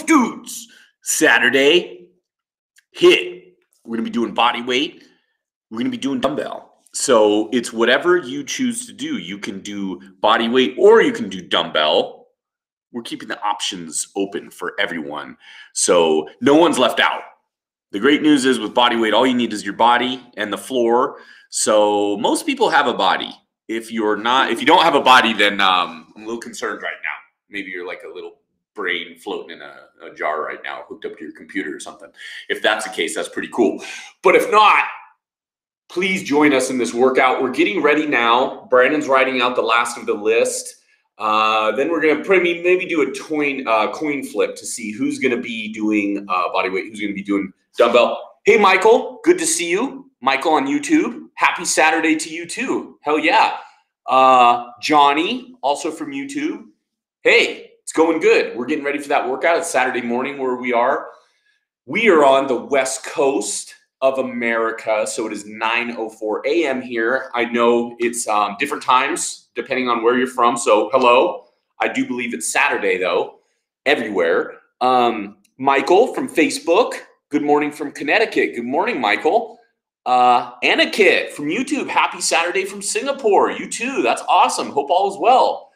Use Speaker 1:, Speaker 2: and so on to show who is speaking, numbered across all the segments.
Speaker 1: Dudes, Saturday, hit. We're going to be doing body weight. We're going to be doing dumbbell. So it's whatever you choose to do. You can do body weight or you can do dumbbell. We're keeping the options open for everyone. So no one's left out. The great news is with body weight, all you need is your body and the floor. So most people have a body. If you don't have a body, then I'm a little concerned right now. Maybe you're like a little brain floating in a jar right now, hooked up to your computer or something. If that's the case, that's pretty cool. But if not, please join us in this workout. We're getting ready now. Brandon's writing out the last of the list. Then we're going to maybe do a coin flip to see who's going to be doing body weight, who's going to be doing dumbbell. Hey, Michael, good to see you. Michael on YouTube. Happy Saturday to you too. Hell yeah. Johnny, also from YouTube. Hey, it's going good. We're getting ready for that workout. It's Saturday morning where we are. We are on the West Coast of America, so it is 9:04 a.m. here. I know it's different times depending on where you're from, so hello. I do believe it's Saturday, though, everywhere. Michael from Facebook, good morning from Connecticut. Good morning, Michael. Anna Kit from YouTube, happy Saturday from Singapore. You too, that's awesome. Hope all is well.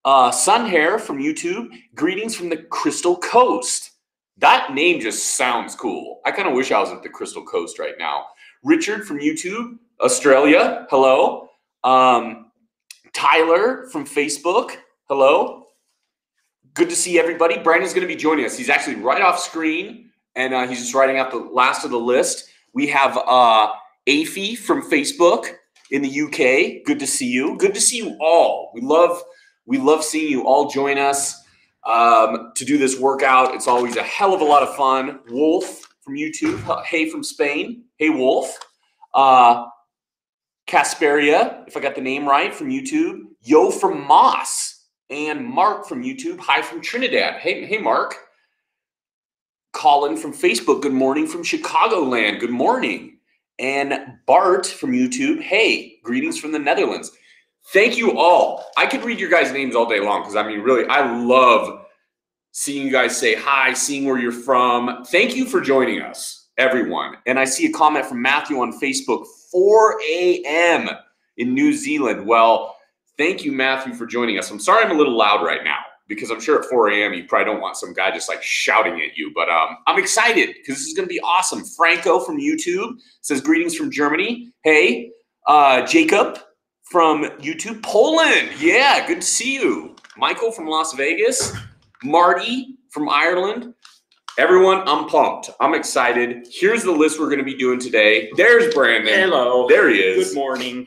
Speaker 1: Sunhair from YouTube, greetings from the Crystal Coast. That name just sounds cool. I kind of wish I was at the Crystal Coast right now. Richard from YouTube, Australia, hello. Tyler from Facebook, hello. Good to see everybody. Brandon's going to be joining us. He's actually right off screen, and he's just writing out the last of the list. We have Afi from Facebook in the UK. Good to see you. Good to see you all. We love seeing you all join us to do this workout. It's always a hell of a lot of fun. Wolf from YouTube. Hey from Spain. Hey, Wolf. Casperia, if I got the name right, from YouTube. Yo from Moss. And Mark from YouTube. Hi from Trinidad. Hey, Mark. Colin from Facebook. Good morning from Chicagoland. Good morning. And Bart from YouTube. Hey, greetings from the Netherlands. Thank you all. I could read your guys' names all day long because, I mean, really, I love seeing you guys say hi, seeing where you're from. Thank you for joining us, everyone. And I see a comment from Matthew on Facebook, 4 a.m. in New Zealand. Well, thank you, Matthew, for joining us. I'm sorry I'm a little loud right now because I'm sure at 4 a.m. you probably don't want some guy just like shouting at you. But I'm excited because this is going to be awesome. Franco from YouTube says, greetings from Germany. Hey, Jacob from YouTube, Poland. Yeah, good to see you. Michael from Las Vegas. Marty from Ireland. Everyone, I'm pumped. I'm excited. Here's the list we're going to be doing today. There's Brandon.
Speaker 2: Hello.
Speaker 1: There he is.
Speaker 2: Good morning.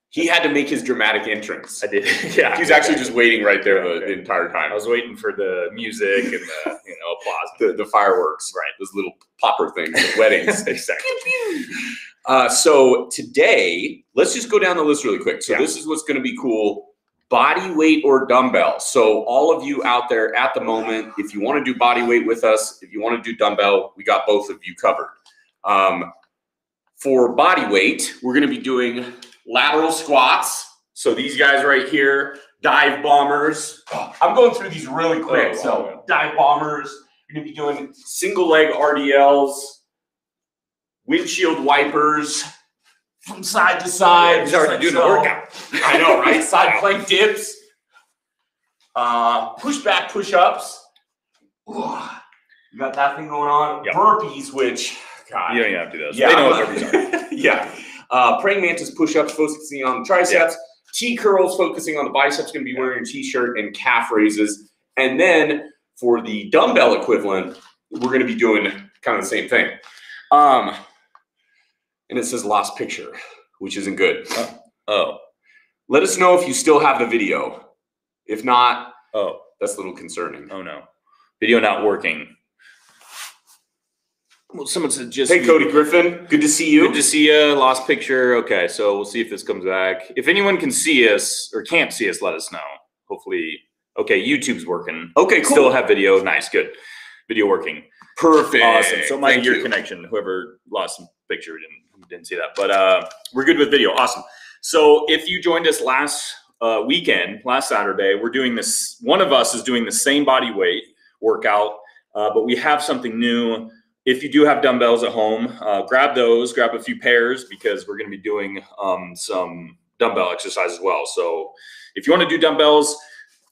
Speaker 1: He had to make his dramatic entrance.
Speaker 2: I did. Yeah.
Speaker 1: He was actually just waiting right there the entire time.
Speaker 2: I was waiting for the music and the applause.
Speaker 1: The fireworks.
Speaker 2: Right.
Speaker 1: Those little popper things at weddings.
Speaker 2: Exactly.
Speaker 1: So today, let's just go down the list really quick. So This is what's going to be cool. Body weight or dumbbell. So all of you out there at the moment, if you want to do body weight with us, if you want to do dumbbell, we got both of you covered. For body weight, we're going to be doing lateral squats. So these guys right here, dive bombers. I'm going through these really quick. Dive bombers. You're going to be doing single leg RDLs, windshield wipers from side to side.
Speaker 2: He's already doing the workout.
Speaker 1: I know, right? Side plank dips, push back, push ups. You got that thing going on.
Speaker 2: Yep.
Speaker 1: Burpees, which God,
Speaker 2: you don't even have to do those.
Speaker 1: Yeah,
Speaker 2: they know what burpees are.
Speaker 1: Yeah. Praying mantis push-ups, focusing on the triceps. T curls, focusing on the biceps. Going to be wearing a t-shirt and calf raises. And then for the dumbbell equivalent, we're going to be doing kind of the same thing. And it says lost picture, which isn't good. Let us know if you still have the video. If not, that's a little concerning.
Speaker 2: Oh no, video not working.
Speaker 1: Well, someone said just. Hey, Cody Griffin, good to see you.
Speaker 2: Good to see you. Lost picture. Okay, so we'll see if this comes back. If anyone can see us or can't see us, let us know. Hopefully, okay, YouTube's working.
Speaker 1: Okay, cool.
Speaker 2: Still have video. Nice, good. Video working.
Speaker 1: Perfect.
Speaker 2: Awesome. So my your connection. Whoever lost some picture didn't see that, but we're good with video. Awesome. So if you joined us last Saturday, we're doing this. One of us is doing the same body weight. workout. But we have something new. If you do have dumbbells at home, grab those, grab a few pairs, because we're going to be doing some dumbbell exercise as well. So if you want to do dumbbells,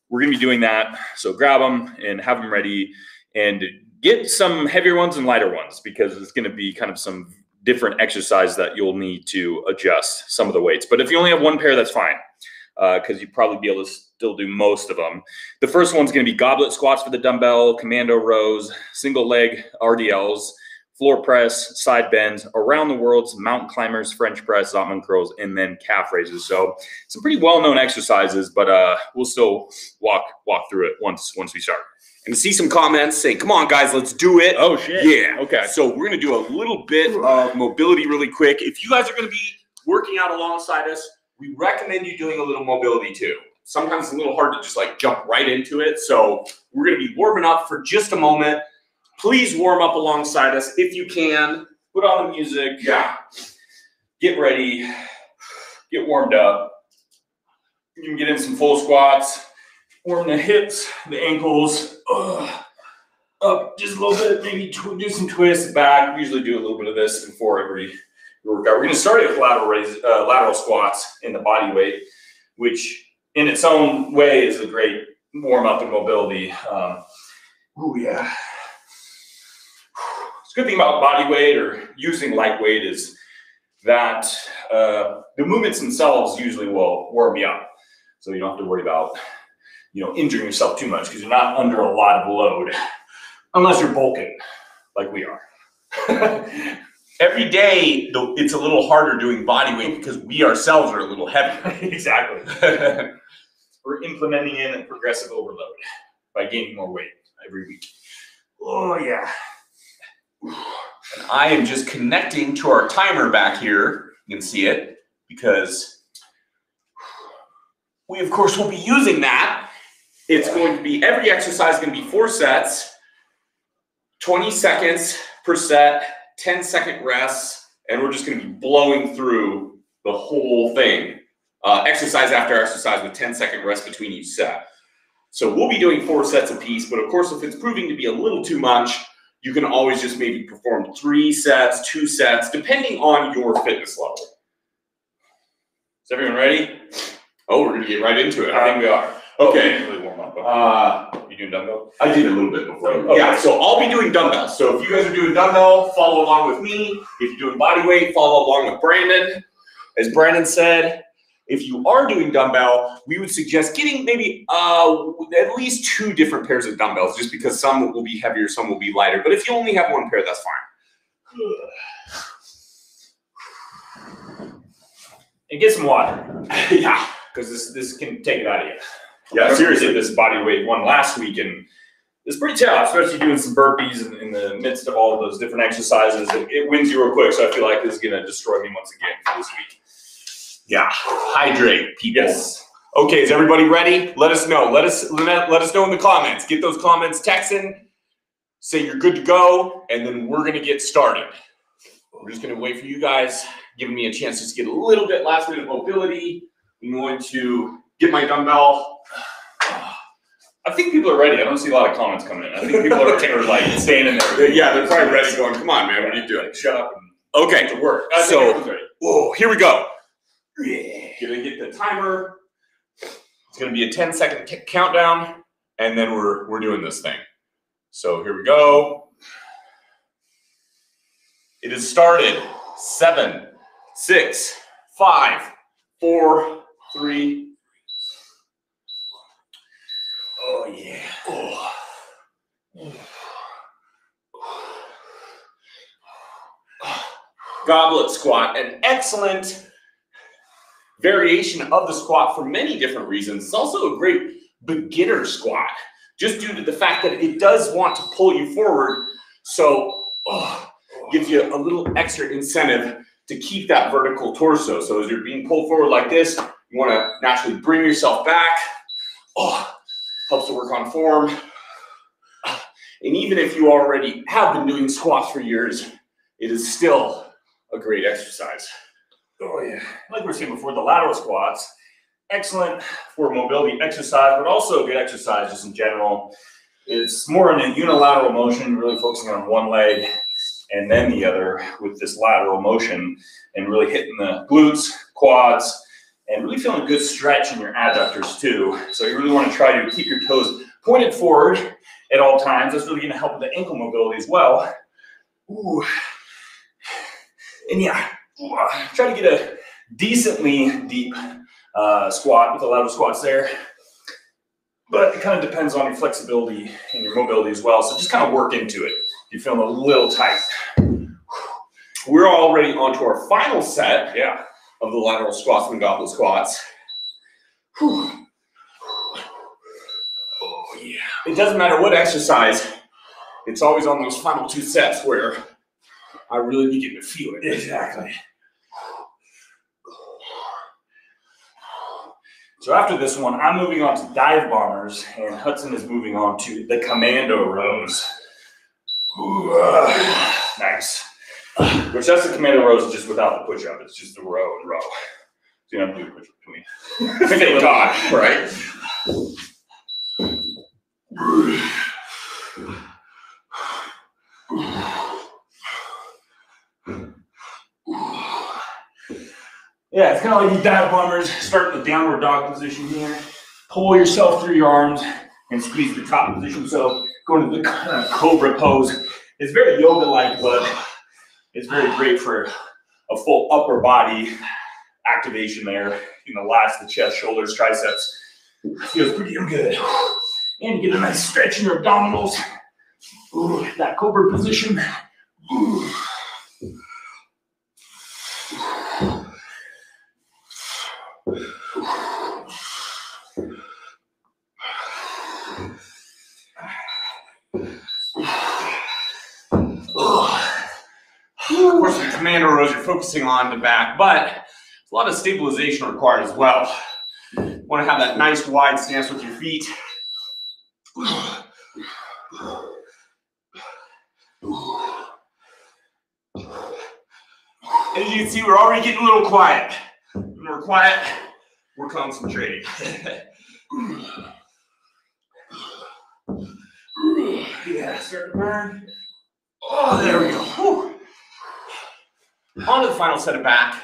Speaker 2: we're going to be doing that. So grab them and have them ready, and get some heavier ones and lighter ones, because it's going to be kind of some different exercise that you'll need to adjust some of the weights. But if you only have one pair, that's fine, because you'll probably be able to still do most of them. The first one's going to be goblet squats for the dumbbell, commando rows, single leg RDLs, floor press, side bends, around the world's, mountain climbers, French press, Zottman curls, and then calf raises. So some pretty well-known exercises, but we'll still walk through it once we start.
Speaker 1: And see some comments saying, come on, guys, let's do it.
Speaker 2: Oh, shit.
Speaker 1: Yeah. Okay. So we're going to do a little bit of mobility really quick. If you guys are going to be working out alongside us, we recommend you doing a little mobility too. Sometimes it's a little hard to just like jump right into it. So we're going to be warming up for just a moment. Please warm up alongside us if you can.
Speaker 2: Put on the music.
Speaker 1: Yeah.
Speaker 2: Get ready. Get warmed up. You can get in some full squats. Warm the hips, the ankles. Up just a little bit. Maybe do some twists back. We usually do a little bit of this before every workout. We're going to start with lateral squats in the body weight, which in its own way is a great warm up and mobility. Oh yeah. Good thing about body weight or using lightweight is that the movements themselves usually will warm you up, so you don't have to worry about injuring yourself too much, because you're not under a lot of load unless you're bulking like we are.
Speaker 1: Every day it's a little harder doing body weight because we ourselves are a little heavier.
Speaker 2: Exactly. We're implementing in a progressive overload by gaining more weight every week. Oh yeah.
Speaker 1: And I am just connecting to our timer back here. You can see it, because we of course will be using that. It's going to be, every exercise is going to be 4 sets, 20 seconds per set, 10-second rests, and we're just going to be blowing through the whole thing. Exercise after exercise with 10-second rest between each set. So we'll be doing 4 sets apiece, but of course if it's proving to be a little too much, you can always just maybe perform 3 sets, 2 sets, depending on your fitness level. Is everyone ready?
Speaker 2: Oh, we're going to get right into it.
Speaker 1: I think we are.
Speaker 2: Okay. Really warm up. You doing dumbbell?
Speaker 1: I did a little bit before.
Speaker 2: Okay.
Speaker 1: Yeah, so I'll be doing dumbbells. So if you guys are doing dumbbell, follow along with me. If you're doing body weight, follow along with Brandon. As Brandon said, if you are doing dumbbell, we would suggest getting maybe at least 2 different pairs of dumbbells, just because some will be heavier, some will be lighter. But if you only have 1 pair, that's
Speaker 2: fine. And get some water.
Speaker 1: Yeah.
Speaker 2: Because this can take it out of you.
Speaker 1: Yeah, seriously.
Speaker 2: This body weight one last week, and it's pretty tough, especially doing some burpees in the midst of all of those different exercises. It wins you real quick, so I feel like this is going to destroy me once again for this week.
Speaker 1: Yeah, hydrate, people.
Speaker 2: Yes.
Speaker 1: Okay, is everybody ready? Let us know. Let us know in the comments. Get those comments texting. Say you're good to go, and then we're gonna get started. We're just gonna wait for you guys, giving me a chance just to get a little bit last minute mobility. I'm going to get my dumbbell.
Speaker 2: I think people are ready. I don't see a lot of comments coming in. I think people are like standing there.
Speaker 1: Yeah, they're probably ready, going, "Come on, man, what are you doing?
Speaker 2: Shut up and
Speaker 1: okay,
Speaker 2: to work."
Speaker 1: So, whoa, here we go.
Speaker 2: Yeah.
Speaker 1: Gonna get the timer. It's gonna be a 10-second countdown, and then we're doing this thing. So here we go. It has started. 7, 6, 5, 4, 3.
Speaker 2: Oh yeah.
Speaker 1: Oh. Goblet squat, an excellent variation of the squat for many different reasons. It's also a great beginner squat, just due to the fact that it does want to pull you forward. So gives you a little extra incentive to keep that vertical torso. So as you're being pulled forward like this, you want to naturally bring yourself back. Helps to work on form. And even if you already have been doing squats for years, it is still a great exercise.
Speaker 2: Oh yeah. Like we were saying before, the lateral squats, excellent for mobility exercise, but also a good exercise just in general. It's more in a unilateral motion, really focusing on one leg and then the other with this lateral motion and really hitting the glutes, quads, and really feeling a good stretch in your adductors too. So you really want to try to keep your toes pointed forward at all times. That's really going to help with the ankle mobility as well. Ooh. And yeah, try to get a decently deep squat with the lateral squats there. But it kind of depends on your flexibility and your mobility as well. So just kind of work into it. You're feeling a little tight.
Speaker 1: We're already on to our final set of the lateral squats and goblet squats. Whew. Oh, yeah. It doesn't matter what exercise. It's always on those final 2 sets where I really begin to feel it.
Speaker 2: Exactly. So after this one, I'm moving on to dive bombers, and Hudson is moving on to the commando rows. Nice. Which that's the commando rows just without the push-up. It's just the row and row. So you don't have to do a push-up between.
Speaker 1: Thank God, right?
Speaker 2: Yeah, it's kind of like these dive bombers. Start in the downward dog position here. Pull yourself through your arms and squeeze the top position. So going to the cobra pose. It's very yoga-like, but it's very great for a full upper body activation there. You know, lats, the chest, shoulders, triceps. Feels pretty damn good. And you get a nice stretch in your abdominals. Ooh, that cobra position. Ooh. Of course, with commando rows, you're focusing on the back, but a lot of stabilization required as well. You want to have that nice wide stance with your feet. As you can see, we're already getting a little quiet. When we're quiet, we're concentrating. Yeah, start to burn. Oh, there we go. Whew. On to the final set of back.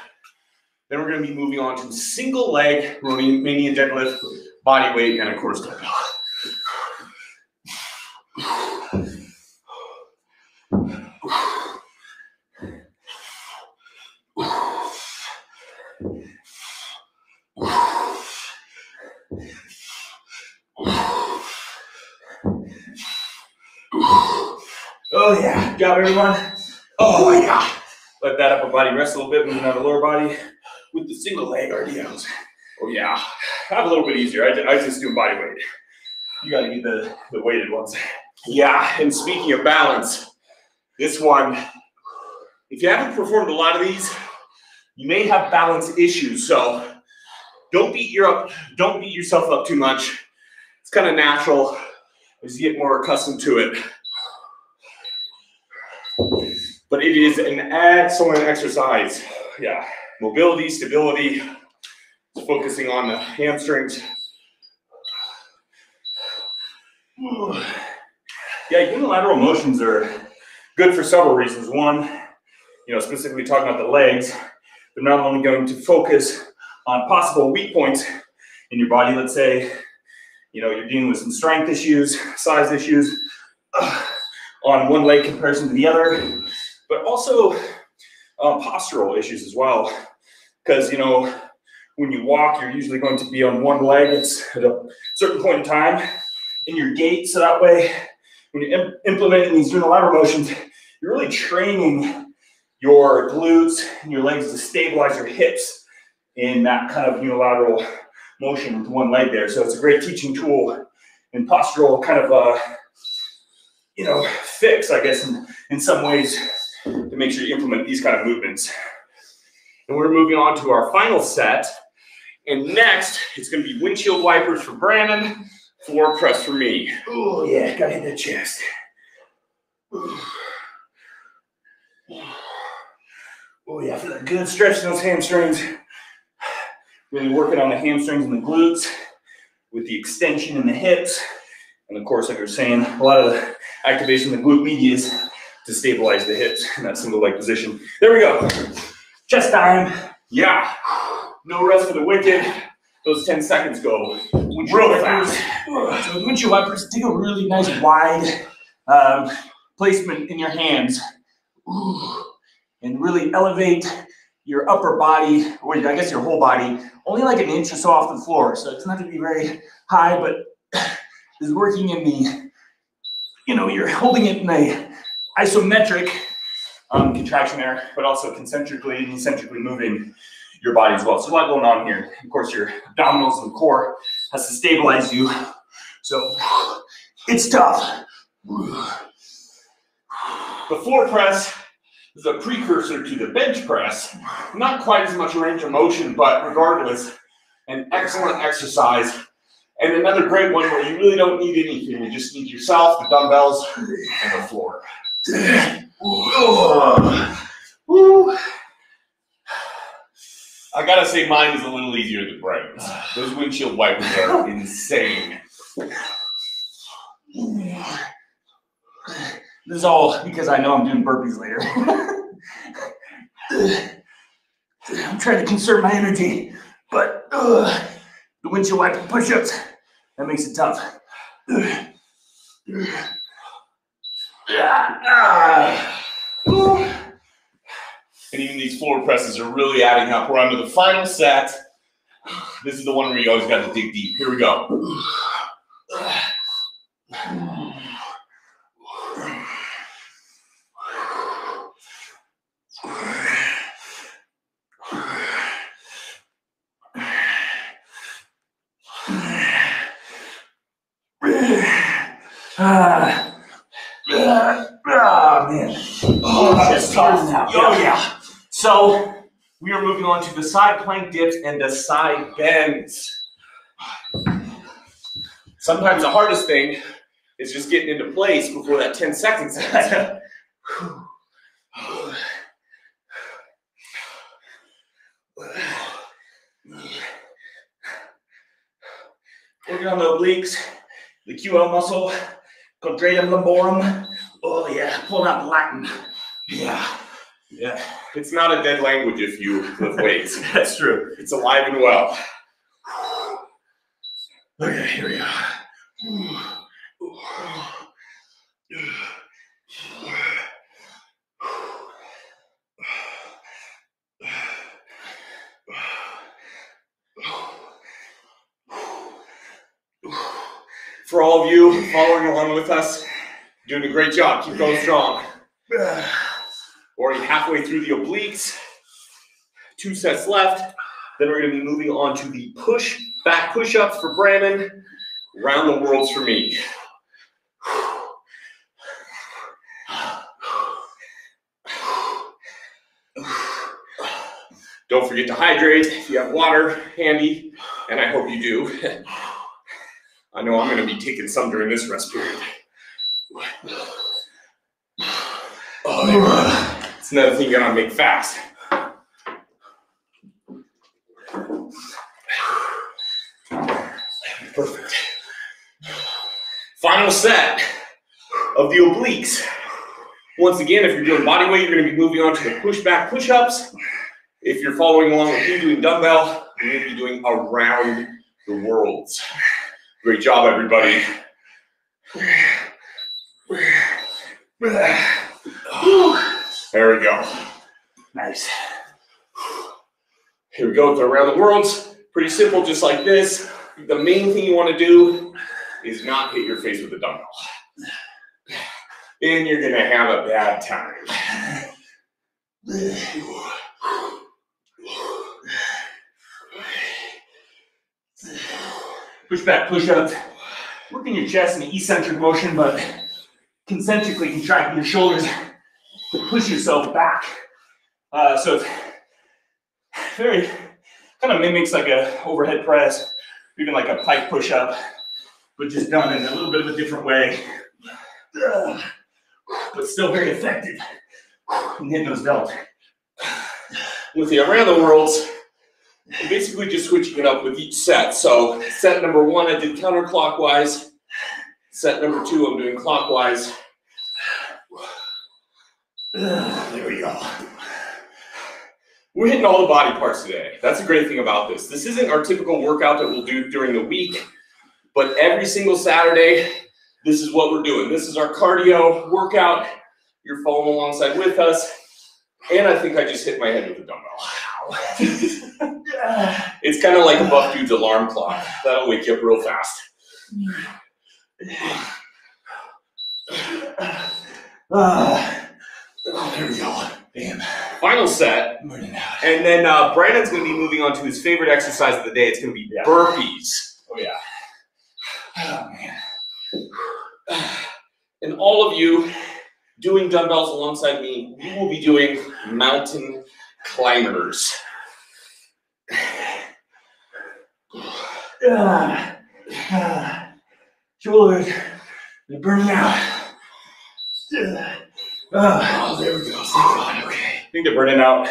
Speaker 2: Then we're going to be moving on to single leg Romanian deadlift, body weight, and of course dumbbell. Oh yeah, good job everyone. Oh yeah. Let that upper body rest a little bit, moving on the lower body with the single leg RDLs. Oh yeah, have a little bit easier. I just do body weight. You gotta get the weighted ones.
Speaker 1: Yeah, and speaking of balance, this one, if you haven't performed a lot of these, you may have balance issues. So don't beat yourself up too much. It's kind of natural as you get more accustomed to it. But it is an excellent exercise. Yeah, mobility, stability, focusing on the hamstrings. Yeah, unilateral motions are good for several reasons. One, specifically talking about the legs, they're not only going to focus on possible weak points in your body. Let's say, you're dealing with some strength issues, size issues on one leg comparison to the other, but also postural issues as well. Because, when you walk, you're usually going to be on one leg at a certain point in time in your gait. So that way, when you're implementing these unilateral motions, you're really training your glutes and your legs to stabilize your hips in that kind of unilateral motion with one leg there. So it's a great teaching tool and postural kind of, fix, I guess, in some ways to make sure you implement these kind of movements. And we're moving on to our final set. And next, it's going to be windshield wipers for Brandon, floor press for me.
Speaker 2: Oh, yeah, gotta hit the chest. Oh, yeah, feel that good stretch in those hamstrings. Really working on the hamstrings and the glutes with the extension in the hips And of course, like I was saying, a lot of the activation of the glute medius to stabilize the hips in that single leg position. There we go. Chest time. Yeah. No rest for the wicked. Those 10 seconds go real fast.
Speaker 3: So with windshield wipers, take a really nice wide placement in your hands. And really elevate your upper body, or I guess your whole body, only like an inch or so off the floor. So it doesn't have to be very high, but is working in the, you're holding it in a isometric contraction there, but also concentrically and eccentrically moving your body as well. So a lot going on here. Of course, your abdominals and core has to stabilize you. So it's tough.
Speaker 1: The floor press is a precursor to the bench press. Not quite as much range of motion, but regardless, an excellent exercise. And another great one where you really don't need anything. You just need yourself, the dumbbells, and the floor. I gotta say mine is a little easier than Brandon's. Those windshield wipers are insane.
Speaker 3: This is all because I know I'm doing burpees later. I'm trying to conserve my energy, but the windshield wiper push-ups, that makes it tough.
Speaker 1: And even these floor presses are really adding up. We're on to the final set. This is the one where you always got to dig deep. Here we go.
Speaker 3: Man. Oh, yeah.
Speaker 1: So we are moving on to the side plank dips and the side bends. Sometimes the hardest thing is just getting into place before that 10 seconds ends.
Speaker 3: Working on the obliques, the QL muscle, quadratum lumborum. Oh yeah, pulling out the Latin. Yeah.
Speaker 1: It's not a dead language if you lift weights.
Speaker 3: That's true.
Speaker 1: It's alive and well.
Speaker 3: Okay, here we go.
Speaker 1: For all of you following along with us, doing a great job. Keep going strong. Already halfway through the obliques. 2 sets left. Then we're going to be moving on to the back push-ups for Brandon. Round the worlds for me. Don't forget to hydrate if you have water handy, and I hope you do. I know I'm going to be taking some during this rest period. Oh, it's another thing you got to make fast. Perfect. Final set of the obliques. Once again, if you're doing body weight, you're going to be moving on to the push-back push-ups. If you're following along with me doing dumbbell, you're going to be doing around the worlds. Great job, everybody. There we go.
Speaker 3: Nice.
Speaker 1: Here we go with the around the worlds. Pretty simple, just like this. The main thing you want to do is not hit your face with a dumbbell. Then you're going to have a bad time.
Speaker 3: Push-back push-ups. Working your chest in an eccentric motion, but concentrically contracting your shoulders to push yourself back. So it's very, kind of mimics like a overhead press, even like a pike push-up, but just done in a little bit of a different way. But still very effective in hitting those delts.
Speaker 1: With the around the worlds, I'm basically just switching it up with each set. So set number 1, I did counterclockwise. Set number 2, I'm doing clockwise. There we go. We're hitting all the body parts today. That's the great thing about this. This isn't our typical workout that we'll do during the week, but every single Saturday, this is what we're doing. This is our cardio workout. You're following alongside with us. And I think I just hit my head with a dumbbell. It's kind of like a buff dude's alarm clock. That'll wake you up real fast. There we go. Damn. Final set. And then Brandon's going to be moving on to his favorite exercise of the day. It's going to be burpees.
Speaker 3: Oh, yeah. Oh, man.
Speaker 1: And all of you doing dumbbells alongside me, we will be doing mountain climbers.
Speaker 3: Shoulders. They're burning out.
Speaker 1: Oh, there we go. Thank God. Okay.
Speaker 3: I think they're burning out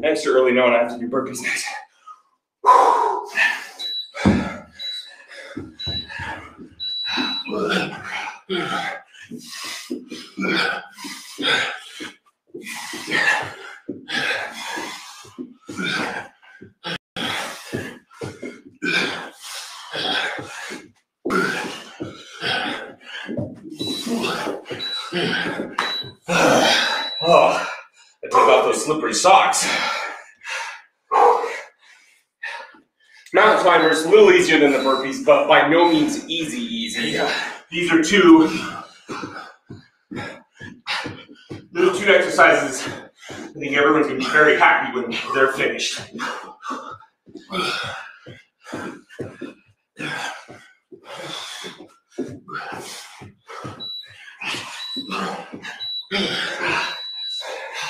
Speaker 3: extra early knowing I have to do burpees next.
Speaker 1: Oh, I took off those slippery socks. Mountain climbers, a little easier than the burpees, but by no means easy. These are two exercises I think everyone's going to be very happy when they're finished.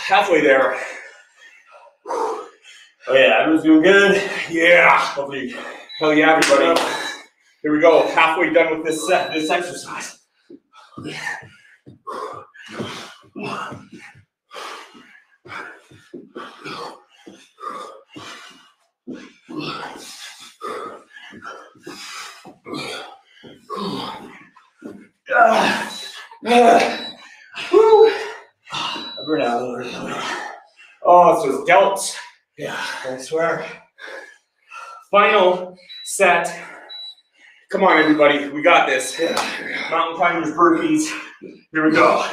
Speaker 1: Halfway there. Oh yeah, everyone's doing good? Yeah. Hopefully. Hell yeah, everybody. Here we go. Halfway done with this exercise. I burn out a little bit. Oh, it's those delts. Yeah, I swear. Final set. Come on, everybody. We got this. Yeah. Mountain climbers, burpees. Here we go.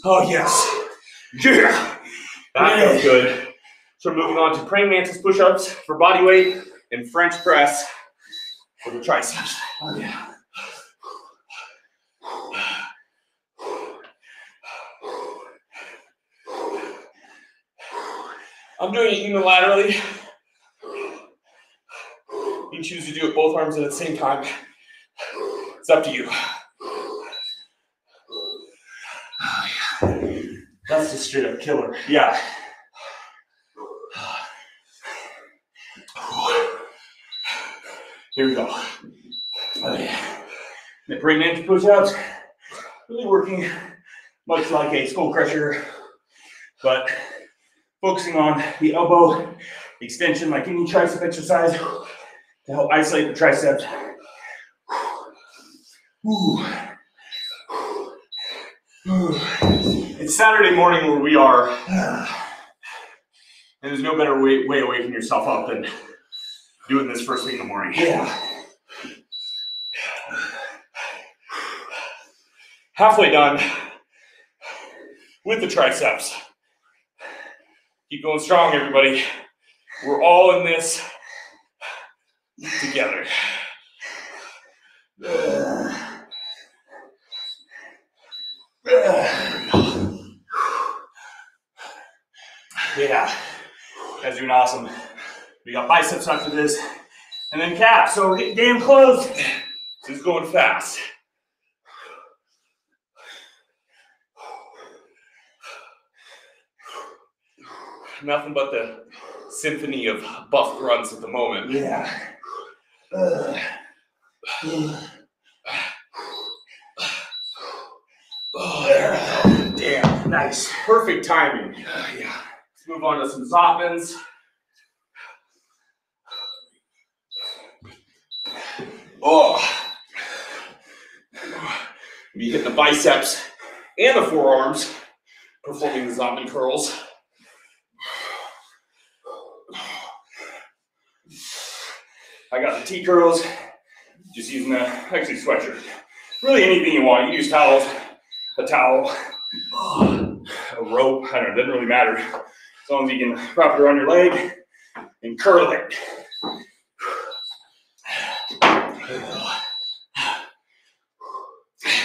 Speaker 1: Oh, yes. Yeah. That feels good. So we're moving on to praying mantis push-ups for body weight and French press for the triceps. Oh, yeah. I'm doing it unilaterally. You can choose to do it both arms at the same time. It's up to you.
Speaker 3: That's just straight up killer.
Speaker 1: Yeah. Here we go. Oh, yeah. The praying mantis push-ups, really working much like a skull crusher, but focusing on the elbow extension like any tricep exercise to help isolate the triceps. Ooh. Ooh. It's Saturday morning where we are, and there's no better way of waking yourself up than doing this first thing in the morning. Yeah. Halfway done with the triceps. Keep going strong, everybody. We're all in this together. Yeah, you guys are doing awesome. We got biceps after this, and then calves. So we're getting damn close. This is going fast. Nothing but the symphony of buff grunts at the moment. Yeah.
Speaker 3: Oh, damn, nice.
Speaker 1: Perfect timing.
Speaker 3: Yeah.
Speaker 1: Let's move on to some Zoppmans. Oh. Be hitting the biceps and the forearms, performing the Zoppman curls. I got the T curls, just using the, actually sweatshirt. Really anything you want. You can use towels, a towel, a rope, I don't know, it doesn't really matter. As long as you can wrap it around your leg and curl it.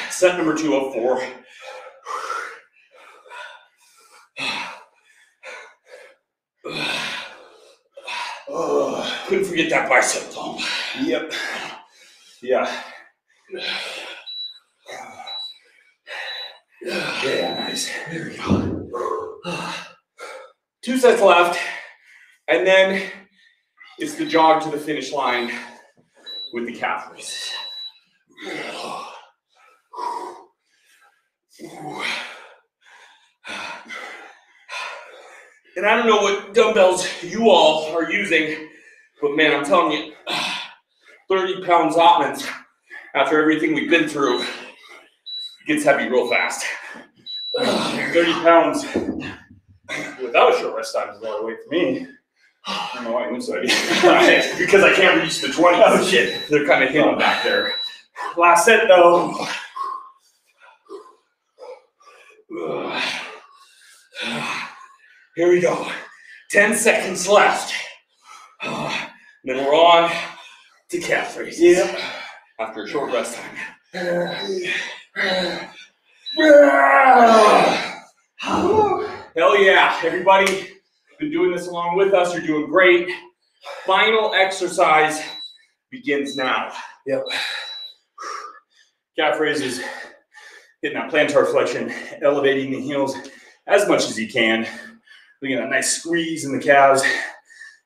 Speaker 1: Set number 2 of 4. Couldn't forget that bicep pump.
Speaker 3: Yep.
Speaker 1: Yeah.
Speaker 3: Yeah, nice. There we go.
Speaker 1: 2 sets left, and then it's the jog to the finish line with the calf raises. And I don't know what dumbbells you all are using, but man, I'm telling you, 30-pound Zoppmans, after everything we've been through, gets heavy real fast.
Speaker 3: 30 pounds without a short rest time is a lot of weight for me. I don't know why I went so heavy.
Speaker 1: Because I can't reach the 20.
Speaker 3: Oh shit.
Speaker 1: They're kind of hidden back there.
Speaker 3: Last set though.
Speaker 1: Here we go. 10 seconds left. Then we're on to calf raises.
Speaker 3: Yep.
Speaker 1: After a short rest time. Hell yeah, everybody been doing this along with us. You're doing great. Final exercise begins now.
Speaker 3: Yep.
Speaker 1: Calf raises, hitting that plantar flexion, elevating the heels as much as you can. Looking at a nice squeeze in the calves.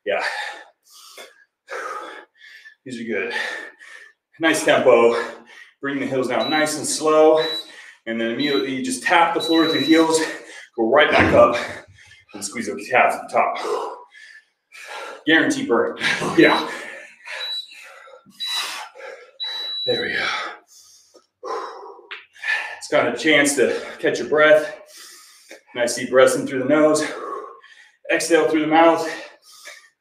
Speaker 1: Yeah. These are good. Nice tempo. Bring the heels down nice and slow. And then immediately you just tap the floor with your heels, go right back up, and squeeze the calves at the top. Guaranteed burn. Yeah. There we go. It's got a chance to catch your breath. Nice deep breaths in through the nose. Exhale through the mouth.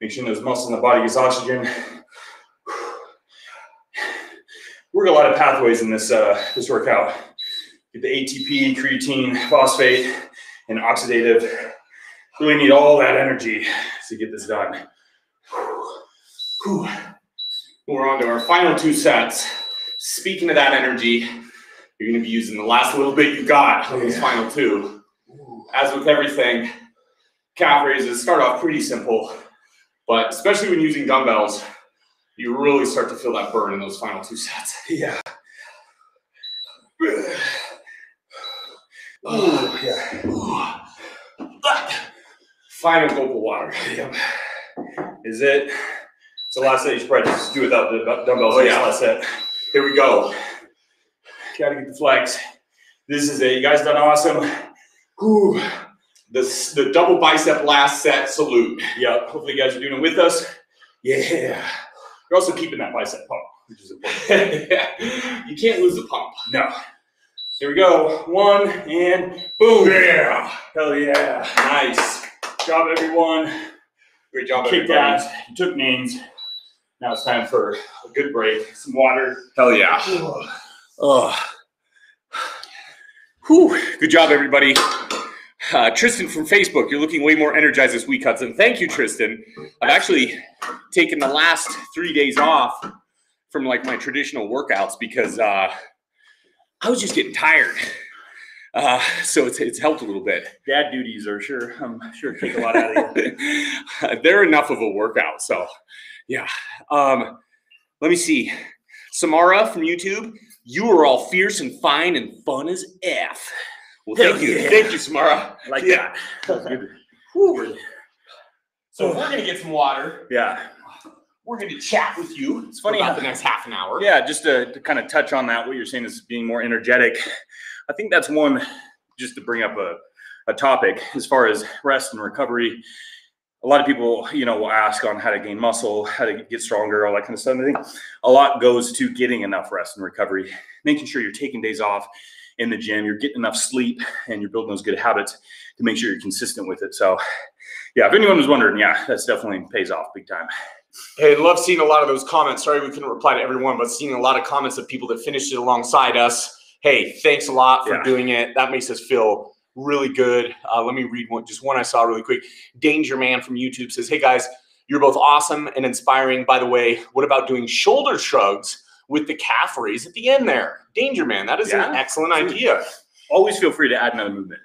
Speaker 1: Make sure those muscles in the body get oxygen. Work a lot of pathways in this this workout. Get the ATP, creatine, phosphate, and oxidative. Really need all that energy to get this done. We're on to our final 2 sets. Speaking of that energy, you're going to be using the last little bit you got on these final 2. As with everything, calf raises start off pretty simple, but especially when using dumbbells, you really start to feel that burn in those final 2 sets.
Speaker 3: Yeah. Oh, yeah.
Speaker 1: Final gulp of water.
Speaker 3: Yep.
Speaker 1: Is it?
Speaker 3: It's the last set you should probably just do without the dumbbells.
Speaker 1: Oh, yeah.
Speaker 3: Last set.
Speaker 1: Here we go.
Speaker 3: Gotta get the flex. This is it. You guys done awesome.
Speaker 1: Whew. The double bicep last set salute.
Speaker 3: Yep. Hopefully you guys are doing it with us.
Speaker 1: Yeah.
Speaker 3: You're also keeping that bicep pump, which is important.
Speaker 1: You can't lose the pump.
Speaker 3: No. Here we go. 1 and boom.
Speaker 1: Yeah.
Speaker 3: Hell yeah.
Speaker 1: Nice.
Speaker 3: Good job, everyone.
Speaker 1: Great job,
Speaker 3: Kicked
Speaker 1: everybody.
Speaker 3: ass. You took names. Now it's time for a good break. Some water.
Speaker 1: Hell yeah. Oh. Whew. Good job, everybody. Tristan from Facebook, you're looking way more energized this week, Hudson. Thank you, Tristan. I've actually taken the last 3 days off from like my traditional workouts because I was just getting tired. So it's helped a little bit.
Speaker 3: Dad duties are I'm sure take a lot out of you.
Speaker 1: They're enough of a workout, so yeah. Let me see. Samara from YouTube, you are all fierce and fine and fun as F. Well, thank you.
Speaker 3: Yeah.
Speaker 1: Thank you, Samara.
Speaker 3: I like
Speaker 1: Yeah.
Speaker 3: that. Good.
Speaker 1: Whew. So we're going to get some water.
Speaker 3: Yeah.
Speaker 1: we're going to chat with you.
Speaker 2: It's funny
Speaker 1: about the next half an hour.
Speaker 2: Yeah, just to kind of touch on that, what you're saying is being more energetic. I think that's one, just to bring up a topic as far as rest and recovery. A lot of people, will ask on how to gain muscle, how to get stronger, all that kind of stuff. I think a lot goes to getting enough rest and recovery, making sure you're taking days off in the gym, you're getting enough sleep, and you're building those good habits to make sure you're consistent with it. So, yeah, if anyone was wondering, yeah, that's definitely pays off big time.
Speaker 1: Hey, love seeing a lot of those comments. Sorry we couldn't reply to everyone, but seeing a lot of comments of people that finished it alongside us. Hey, thanks a lot for doing it. That makes us feel really good. Let me read one I saw really quick. Danger Man from YouTube says, hey guys, you're both awesome and inspiring. By the way, what about doing shoulder shrugs with the calf raise at the end there? Danger Man, that is an excellent idea.
Speaker 2: Always feel free to add another movement.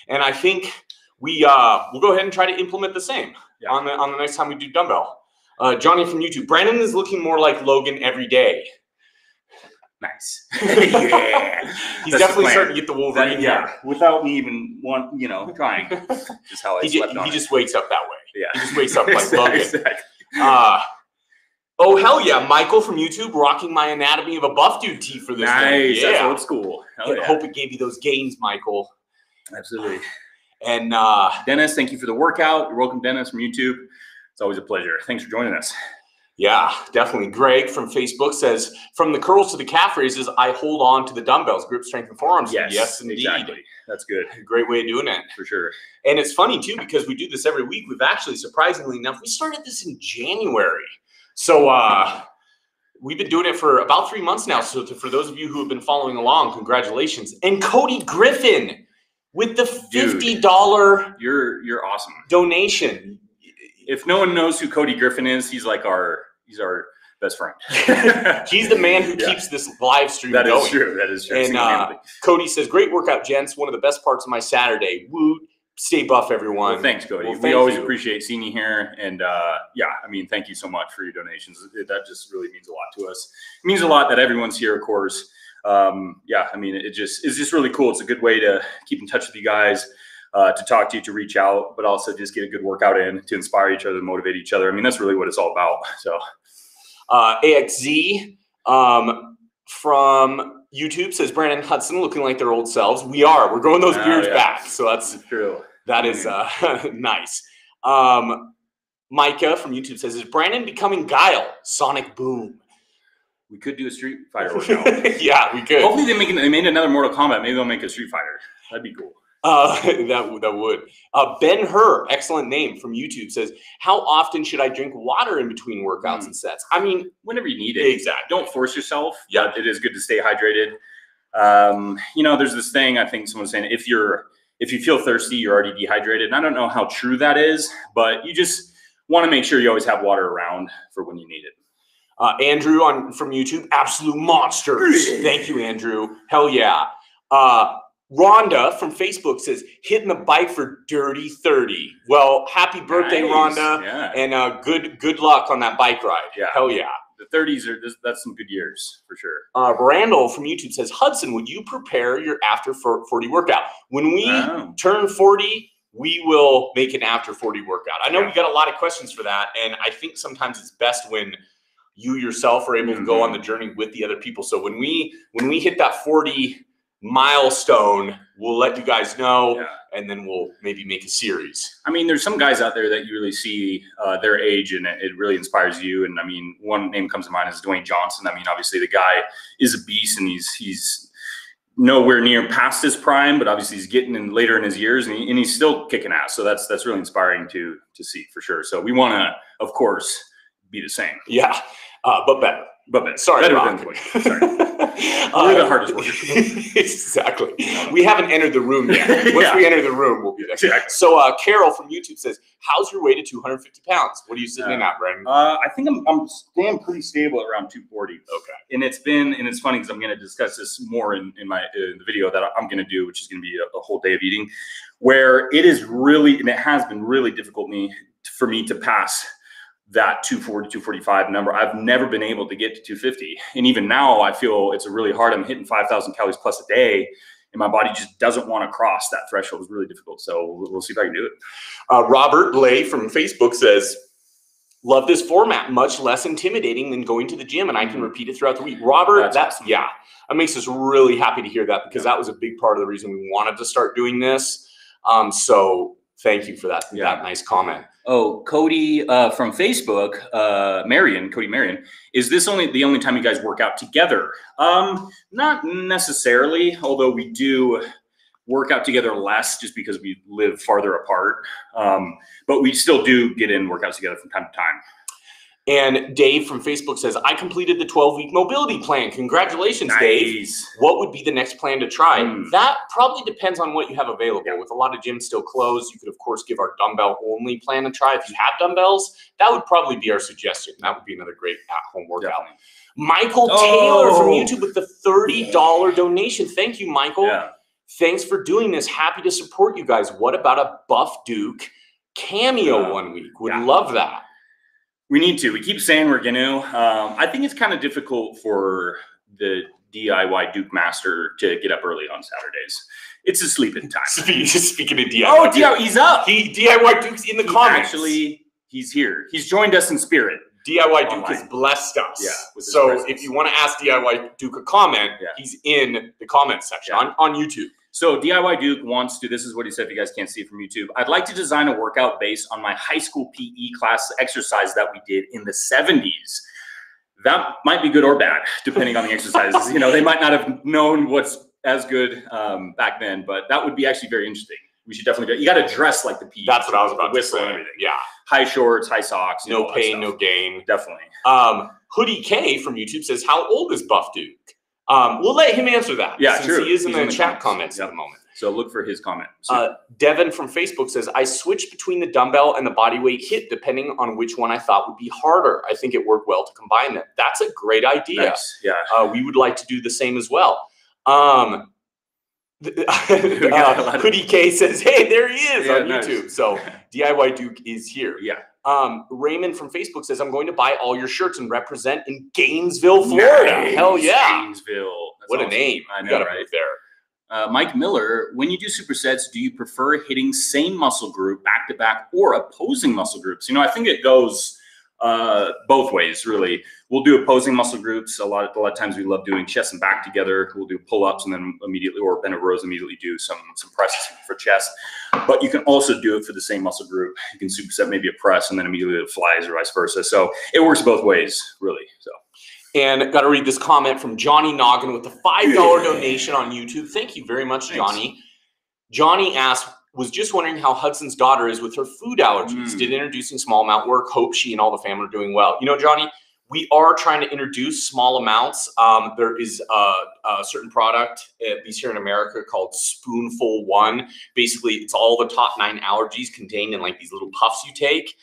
Speaker 1: And I think we'll go ahead and try to implement the same on the next time we do dumbbell. Johnny from YouTube, Brandon is looking more like Logan every day.
Speaker 2: Nice.
Speaker 1: Yeah. He's definitely starting to get the Wolverine.
Speaker 2: Without me even trying. Just how I slept on
Speaker 1: He just wakes up that way.
Speaker 2: Yeah.
Speaker 1: He just wakes up like Logan.
Speaker 2: Exactly.
Speaker 1: Oh, hell yeah. Michael from YouTube rocking my Anatomy of a Buff Dude tee for this one.
Speaker 2: Nice.
Speaker 1: Yeah.
Speaker 2: That's old school.
Speaker 1: I hope it gave you those gains, Michael.
Speaker 2: Absolutely.
Speaker 1: And
Speaker 2: Dennis, thank you for the workout. You're welcome, Dennis from YouTube. It's always a pleasure. Thanks for joining us.
Speaker 1: Yeah, definitely. Greg from Facebook says, from the curls to the calf raises, I hold on to the dumbbells, grip strength and forearms. Yes, indeed.
Speaker 2: Exactly. That's good.
Speaker 1: Great way of doing it.
Speaker 2: For sure.
Speaker 1: And it's funny, too, because we do this every week. We've actually, surprisingly enough, we started this in January. So we've been doing it for about 3 months now. So for those of you who have been following along, congratulations. And Cody Griffin with the $50
Speaker 2: you're awesome
Speaker 1: donation.
Speaker 2: If no one knows who Cody Griffin is, he's our best friend.
Speaker 1: He's the man who keeps this live stream going.
Speaker 2: That is true. That is true.
Speaker 1: And Cody says, great workout, gents. One of the best parts of my Saturday. Woo. Stay buff, everyone.
Speaker 2: Well, thanks, Cody.
Speaker 1: Well,
Speaker 2: we always appreciate seeing you here. And thank you so much for your donations. That just really means a lot to us. It means a lot that everyone's here, of course. It's just really cool. It's a good way to keep in touch with you guys. To talk to you, to reach out, but also just get a good workout in, to inspire each other, motivate each other. I mean, that's really what it's all about. So,
Speaker 1: AXZ from YouTube says, Brandon Hudson looking like their old selves. We're growing those beards back. So that's
Speaker 2: true.
Speaker 1: That is nice. Micah from YouTube says, is Brandon becoming Guile? Sonic Boom.
Speaker 2: We could do a Street Fighter workout.
Speaker 1: Yeah, we could.
Speaker 2: Hopefully they made another Mortal Kombat. Maybe they'll make a Street Fighter. That'd be cool.
Speaker 1: That would. Ben Hur, excellent name, from YouTube says, how often should I drink water in between workouts and sets? I mean,
Speaker 2: whenever you need it.
Speaker 1: Exactly.
Speaker 2: Don't force yourself.
Speaker 1: Yeah.
Speaker 2: It is good to stay hydrated. There's this thing, I think someone's saying, if you feel thirsty, you're already dehydrated. And I don't know how true that is, but you just want to make sure you always have water around for when you need it.
Speaker 1: Andrew from YouTube, absolute monsters. Thank you, Andrew. Hell yeah. Rhonda from Facebook says, hitting the bike for Dirty 30. Well, happy birthday,
Speaker 2: nice.
Speaker 1: Rhonda.
Speaker 2: Yeah.
Speaker 1: And good luck on that bike ride.
Speaker 2: Yeah.
Speaker 1: Hell yeah.
Speaker 2: The 30s that's some good years for sure.
Speaker 1: Randall from YouTube says, Hudson, would you prepare your after 40 workout? When we turn 40, we will make an after 40 workout. I know we got a lot of questions for that. And I think sometimes it's best when you yourself are able to go on the journey with the other people. So when we hit that 40 milestone, we'll let you guys know, and then we'll maybe make a series.
Speaker 2: I mean, there's some guys out there that you really see their age, and it really inspires you. And I mean, one name comes to mind is Dwayne Johnson. I mean, obviously the guy is a beast, and he's nowhere near past his prime, but obviously he's getting in later in his years, and he's still kicking ass. So that's really inspiring to see for sure. So we want to, of course, be the same.
Speaker 1: Yeah, but better. Sorry,
Speaker 2: better than Dwayne. Sorry. We're the hardest workers.
Speaker 1: Exactly. We haven't entered the room yet. Once we enter the room, we'll be there.
Speaker 2: Exactly.
Speaker 1: So Carol from YouTube says, how's your weight at 250 pounds? What are you sitting in at, Brandon?
Speaker 2: I think I'm staying pretty stable at around 240.
Speaker 1: Okay.
Speaker 2: And it's funny because I'm going to discuss this more in the video that I'm going to do, which is going to be a whole day of eating, where it is really, and it has been really difficult for me to pass that 240, 245 number. I've never been able to get to 250. And even now I feel it's really hard. I'm hitting 5,000 calories plus a day, and my body just doesn't want to cross that threshold. It's really difficult. So we'll see if I can do it.
Speaker 1: Robert Lay from Facebook says, Love this format, much less intimidating than going to the gym, and I can repeat it throughout the week. Robert, that makes us really happy to hear that, because that was a big part of the reason we wanted to start doing this. So thank you for that, that nice comment.
Speaker 2: Oh, Cody from Facebook, Cody Marion, is this the only time you guys work out together? Not necessarily, although we do work out together less just because we live farther apart. But we still do get in workouts together from time to time.
Speaker 1: And Dave from Facebook says, I completed the 12-week mobility plan. Congratulations,
Speaker 2: nice.
Speaker 1: Dave. What would be the next plan to try? That probably depends on what you have available. With a lot of gyms still closed, you could, of course, give our dumbbell-only plan a try. If you have dumbbells, that would probably be our suggestion. That would be another great at-home workout. Definitely. Michael Taylor from YouTube with the $30 donation. Thank you, Michael. Yeah. Thanks for doing this. Happy to support you guys. What about a Buff Duke cameo 1 week? Would love that.
Speaker 2: We need to. We keep saying we're going to. I think it's kind of difficult for the DIY Duke Master to get up early on Saturdays. It's a sleeping time.
Speaker 1: Speaking of DIY,
Speaker 2: oh, Duke, he's up.
Speaker 1: DIY Duke's in the comments.
Speaker 2: Actually, he's here. He's joined us in spirit.
Speaker 1: DIY Duke has blessed us. Yeah, so if you want to ask DIY Duke a comment, he's in the comments section on YouTube.
Speaker 2: So DIY Duke wants to, this is what he said, if you guys can't see it from YouTube. I'd like to design a workout based on my high school PE class exercise that we did in the 70s. That might be good or bad, depending on the exercises. You know, they might not have known what's as good back then, but that would be actually very interesting. We should definitely do it. You got to dress like the PE.
Speaker 1: That's what I was about to say.
Speaker 2: And everything.
Speaker 1: Yeah.
Speaker 2: High shorts, high socks.
Speaker 1: No pain, no gain.
Speaker 2: Definitely.
Speaker 1: Hoodie K from YouTube says, how old is Buff Duke? We'll let him answer that.
Speaker 2: Yeah,
Speaker 1: since
Speaker 2: true.
Speaker 1: He is in the chat comments at the moment.
Speaker 2: So look for his comment.
Speaker 1: Devin from Facebook says, I switched between the dumbbell and the bodyweight HIIT depending on which one I thought would be harder. I think it worked well to combine them. That's a great idea.
Speaker 2: Nice. Yeah.
Speaker 1: We would like to do the same as well. Hoodie K says, hey, there he is on YouTube. So DIY Duke is here.
Speaker 2: Yeah.
Speaker 1: Raymond from Facebook says, I'm going to buy all your shirts and represent in Gainesville, Florida. Nice. Hell yeah.
Speaker 2: Gainesville. That's
Speaker 1: what awesome. A name.
Speaker 2: I know, right?
Speaker 1: There.
Speaker 2: Mike Miller, when you do supersets, do you prefer hitting same muscle group back to back or opposing muscle groups? You know, I think it goes both ways, really. We'll do opposing muscle groups. A lot of times we love doing chest and back together. We'll do pull-ups and then immediately, or bent over rows, immediately do some presses for chest. But you can also do it for the same muscle group. You can superset maybe a press and then immediately it flies or vice versa. So it works both ways, really. So.
Speaker 1: And got to read this comment from Johnny Noggin with the $5 donation on YouTube. Thank you very much, Johnny. Thanks. Johnny asked, was just wondering how Hudson's daughter is with her food allergies. Did introducing small amount work? Hope she and all the family are doing well. You know, Johnny, we are trying to introduce small amounts. There is a certain product, at least here in America, called Spoonful One. Basically, it's all the top 9 allergies contained in like these little puffs you take.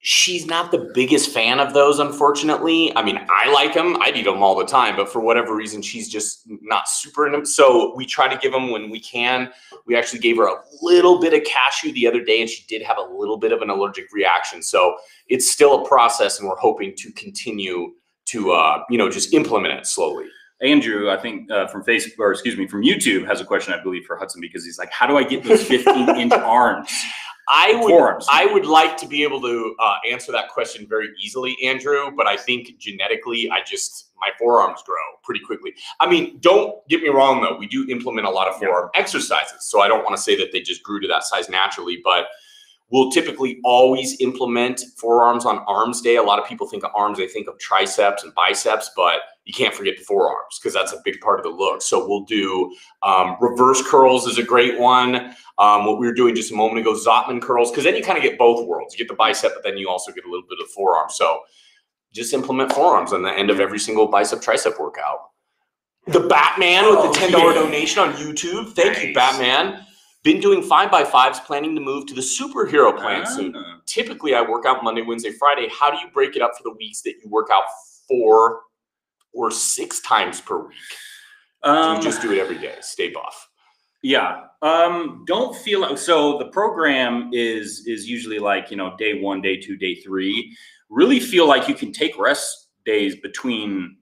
Speaker 1: She's not the biggest fan of those, unfortunately. I mean, I like them. I'd eat them all the time, but for whatever reason, she's just not super into them. So we try to give them when we can. We actually gave her a little bit of cashew the other day, and she did have a little bit of an allergic reaction. So it's still a process, and we're hoping to continue to, just implement it slowly.
Speaker 2: Andrew, I think from YouTube has a question, I believe, for Hudson, because he's like, how do I get those 15-inch arms?
Speaker 1: I would like to be able to answer that question very easily, Andrew, but I think genetically, my forearms grow pretty quickly. I mean, don't get me wrong, though. We do implement a lot of forearm exercises, so I don't want to say that they just grew to that size naturally, but we'll typically always implement forearms on arms day. A lot of people think of arms, they think of triceps and biceps, but you can't forget the forearms because that's a big part of the look. So we'll do reverse curls is a great one. What we were doing just a moment ago, Zotman curls, because then you kind of get both worlds. You get the bicep, but then you also get a little bit of forearm. So just implement forearms on the end of every single bicep tricep workout. The Batman with the $10 donation on YouTube. Thank you, Batman. Been doing 5x5s, planning to move to the superhero plan soon. Typically, I work out Monday, Wednesday, Friday. How do you break it up for the weeks that you work out 4 or 6 times per week? Do you just do it every day? Stay buff.
Speaker 2: Yeah. Don't feel like, so the program is usually like, day 1, day 2, day 3. Really feel like you can take rest days between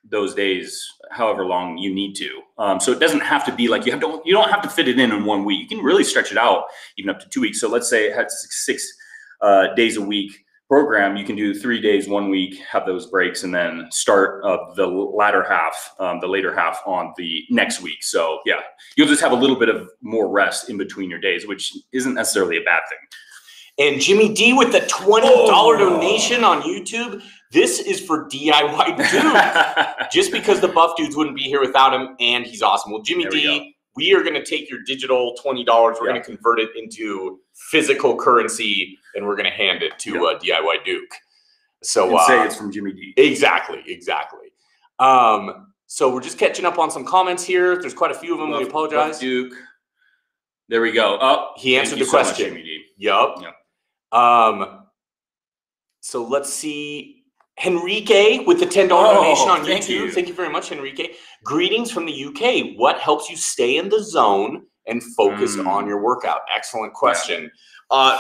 Speaker 2: those days, however long you need to. So it doesn't have to be like you don't have to fit it in 1 week. You can really stretch it out even up to 2 weeks. So let's say it has 6 days a week program, you can do 3 days, 1 week, have those breaks, and then start the latter half, the later half on the next week. So yeah, you'll just have a little bit of more rest in between your days, which isn't necessarily a bad thing.
Speaker 1: And Jimmy D with the $20 donation on YouTube. This is for DIY Dude. Just because the buff dudes wouldn't be here without him, and he's awesome. Well, Jimmy D, we are going to take your digital $20. We're going to convert it into physical currency, and we're going to hand it to DIY Duke. So
Speaker 2: say it's from Jimmy D.
Speaker 1: Exactly. So we're just catching up on some comments here. There's quite a few of them. We apologize.
Speaker 2: Duke. There we go. Oh,
Speaker 1: he answered the question.
Speaker 2: Jimmy D.
Speaker 1: Yep. So let's see. Henrique with the $10 donation on YouTube. Thank you very much, Henrique. Greetings from the UK. What helps you stay in the zone and focus on your workout? Excellent question.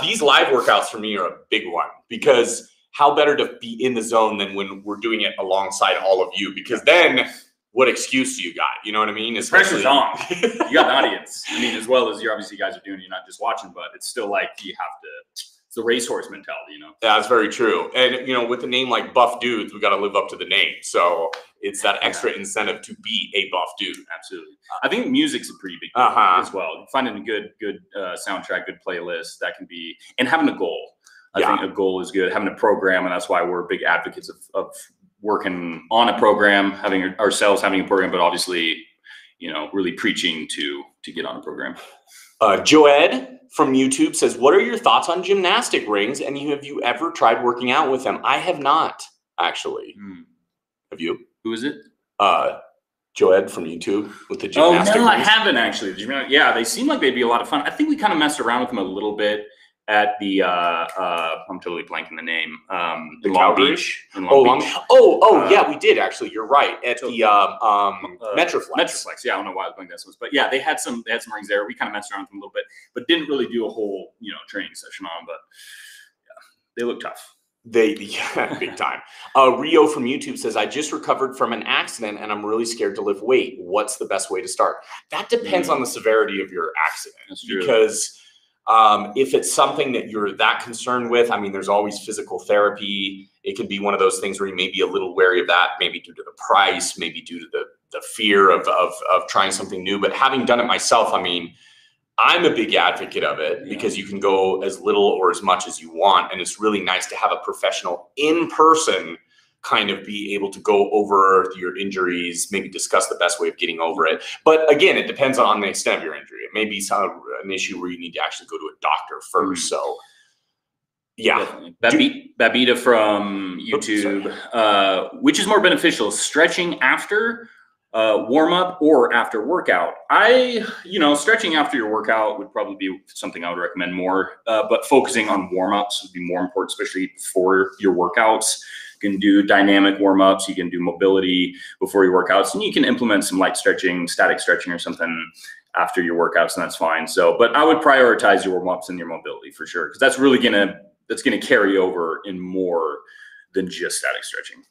Speaker 1: These live workouts for me are a big one, because how better to be in the zone than when we're doing it alongside all of you? Because then what excuse do you got? You know what I mean?
Speaker 2: Pressure's on. You got an audience. I mean, as well as you're obviously guys are doing, you're not just watching, but it's still like you have to. It's the racehorse mentality, you know? Yeah,
Speaker 1: that's very true. And, you know, with a name like Buff Dudes, we got to live up to the name. So it's that extra incentive to be a buff dude.
Speaker 2: Absolutely. I think music's a pretty big deal as well. Finding a good soundtrack, good playlist, that can be, and having a goal. I think a goal is good. Having a program, and that's why we're big advocates of working on a program, having ourselves having a program, but obviously, you know, really preaching to get on a program.
Speaker 1: Joed from YouTube says, what are your thoughts on gymnastic rings, and have you ever tried working out with them? I have not, actually. Have you?
Speaker 2: Who is it?
Speaker 1: Joed from YouTube with the gymnastic rings.
Speaker 2: I haven't actually. Yeah, they seem like they'd be a lot of fun. I think we kind of messed around with them a little bit at the I'm totally blanking the name.
Speaker 1: The Long Beach. Yeah, we did actually. You're right. At the Metroflex.
Speaker 2: Metroflex. Yeah, I don't know why I was blanking that one, but yeah, they had some rings there. We kind of messed around with them a little bit, but didn't really do a whole training session on them. But yeah, they look tough.
Speaker 1: Big time. Rio from YouTube says, I just recovered from an accident and I'm really scared to lift weight. What's the best way to start? That depends on the severity of your accident.
Speaker 2: That's true.
Speaker 1: Because if it's something that you're that concerned with, I mean, there's always physical therapy. It can be one of those things where you may be a little wary of that, maybe due to the price, maybe due to the fear of trying something new. But having done it myself, I mean, I'm a big advocate of it because you can go as little or as much as you want. And it's really nice to have a professional in person kind of be able to go over your injuries, maybe discuss the best way of getting over it. But again, it depends on the extent of your injury. It may be an issue where you need to actually go to a doctor first. So yeah.
Speaker 2: Babita from YouTube, which is more beneficial, stretching after warm up or after workout? Stretching after your workout would probably be something I would recommend more, but focusing on warm ups would be more important, especially before your workouts. You can do dynamic warm ups, you can do mobility before your workouts, and you can implement some light stretching, static stretching or something after your workouts, and that's fine. So, but I would prioritize your warm ups and your mobility for sure, because that's really that's gonna carry over in more than just static stretching.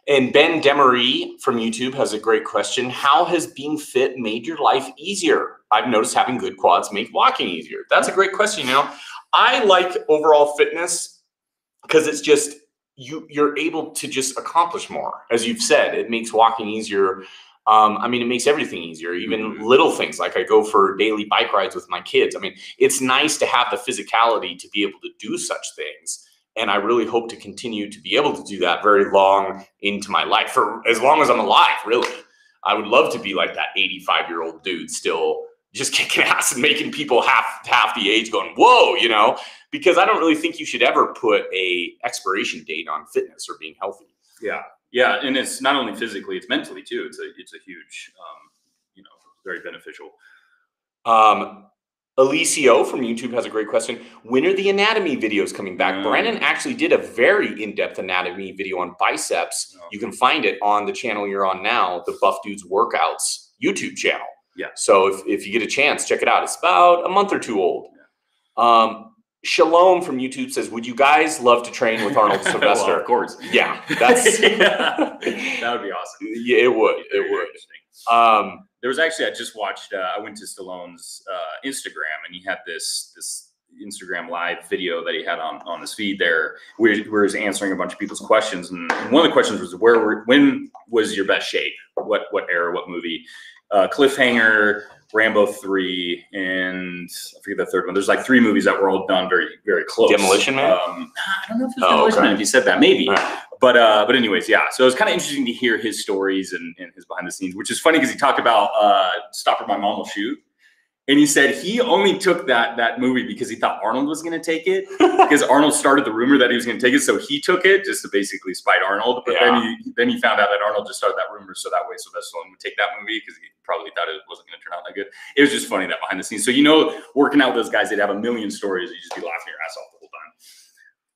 Speaker 1: And Ben Demery from YouTube has a great question. How has being fit made your life easier? I've noticed having good quads make walking easier. That's a great question. I like overall fitness because it's just, you're able to just accomplish more. As you've said, it makes walking easier. It makes everything easier, even little things like I go for daily bike rides with my kids. I mean, it's nice to have the physicality to be able to do such things. And I really hope to continue to be able to do that very long into my life, for as long as I'm alive, really. I would love to be like that 85-year-old dude still just kicking ass and making people half the age going, whoa, because I don't really think you should ever put a expiration date on fitness or being healthy.
Speaker 2: Yeah. Yeah. And it's not only physically, it's mentally too. It's a huge, very beneficial.
Speaker 1: Alicio from YouTube has a great question. When are the anatomy videos coming back? Brandon actually did a very in-depth anatomy video on biceps. You can find it on the channel you're on now, the Buff Dudes Workouts YouTube channel.
Speaker 2: Yeah.
Speaker 1: So if you get a chance, check it out. It's about a month or two old. Shalom from YouTube says, would you guys love to train with Arnold Sylvester?
Speaker 2: Well, of course.
Speaker 1: Yeah. That's
Speaker 2: that would be awesome.
Speaker 1: Yeah, it would. It would.
Speaker 2: There was actually, I just watched, I went to Stallone's Instagram, and he had this Instagram live video that he had on his feed there, where he was answering a bunch of people's questions. And one of the questions was, when was your best shape? What era, what movie? Cliffhanger, Rambo 3, and I forget the third one. There's like 3 movies that were all done very, very close.
Speaker 1: Demolition Man?
Speaker 2: I don't know if it was Demolition Man, if you said that, maybe.
Speaker 1: Right.
Speaker 2: But anyways, yeah. So it was kind of interesting to hear his stories and his behind the scenes, which is funny because he talked about Stop or My Mom Will Shoot. And he said he only took that movie because he thought Arnold was going to take it, because Arnold started the rumor that he was going to take it. So he took it just to basically spite Arnold. But then he found out that Arnold just started that rumor, so that way Sylvester Stallone would take that movie because he probably thought it wasn't going to turn out that good. It was just funny, that behind the scenes. So, working out with those guys, they'd have a million stories. You'd just be laughing your ass off the whole time.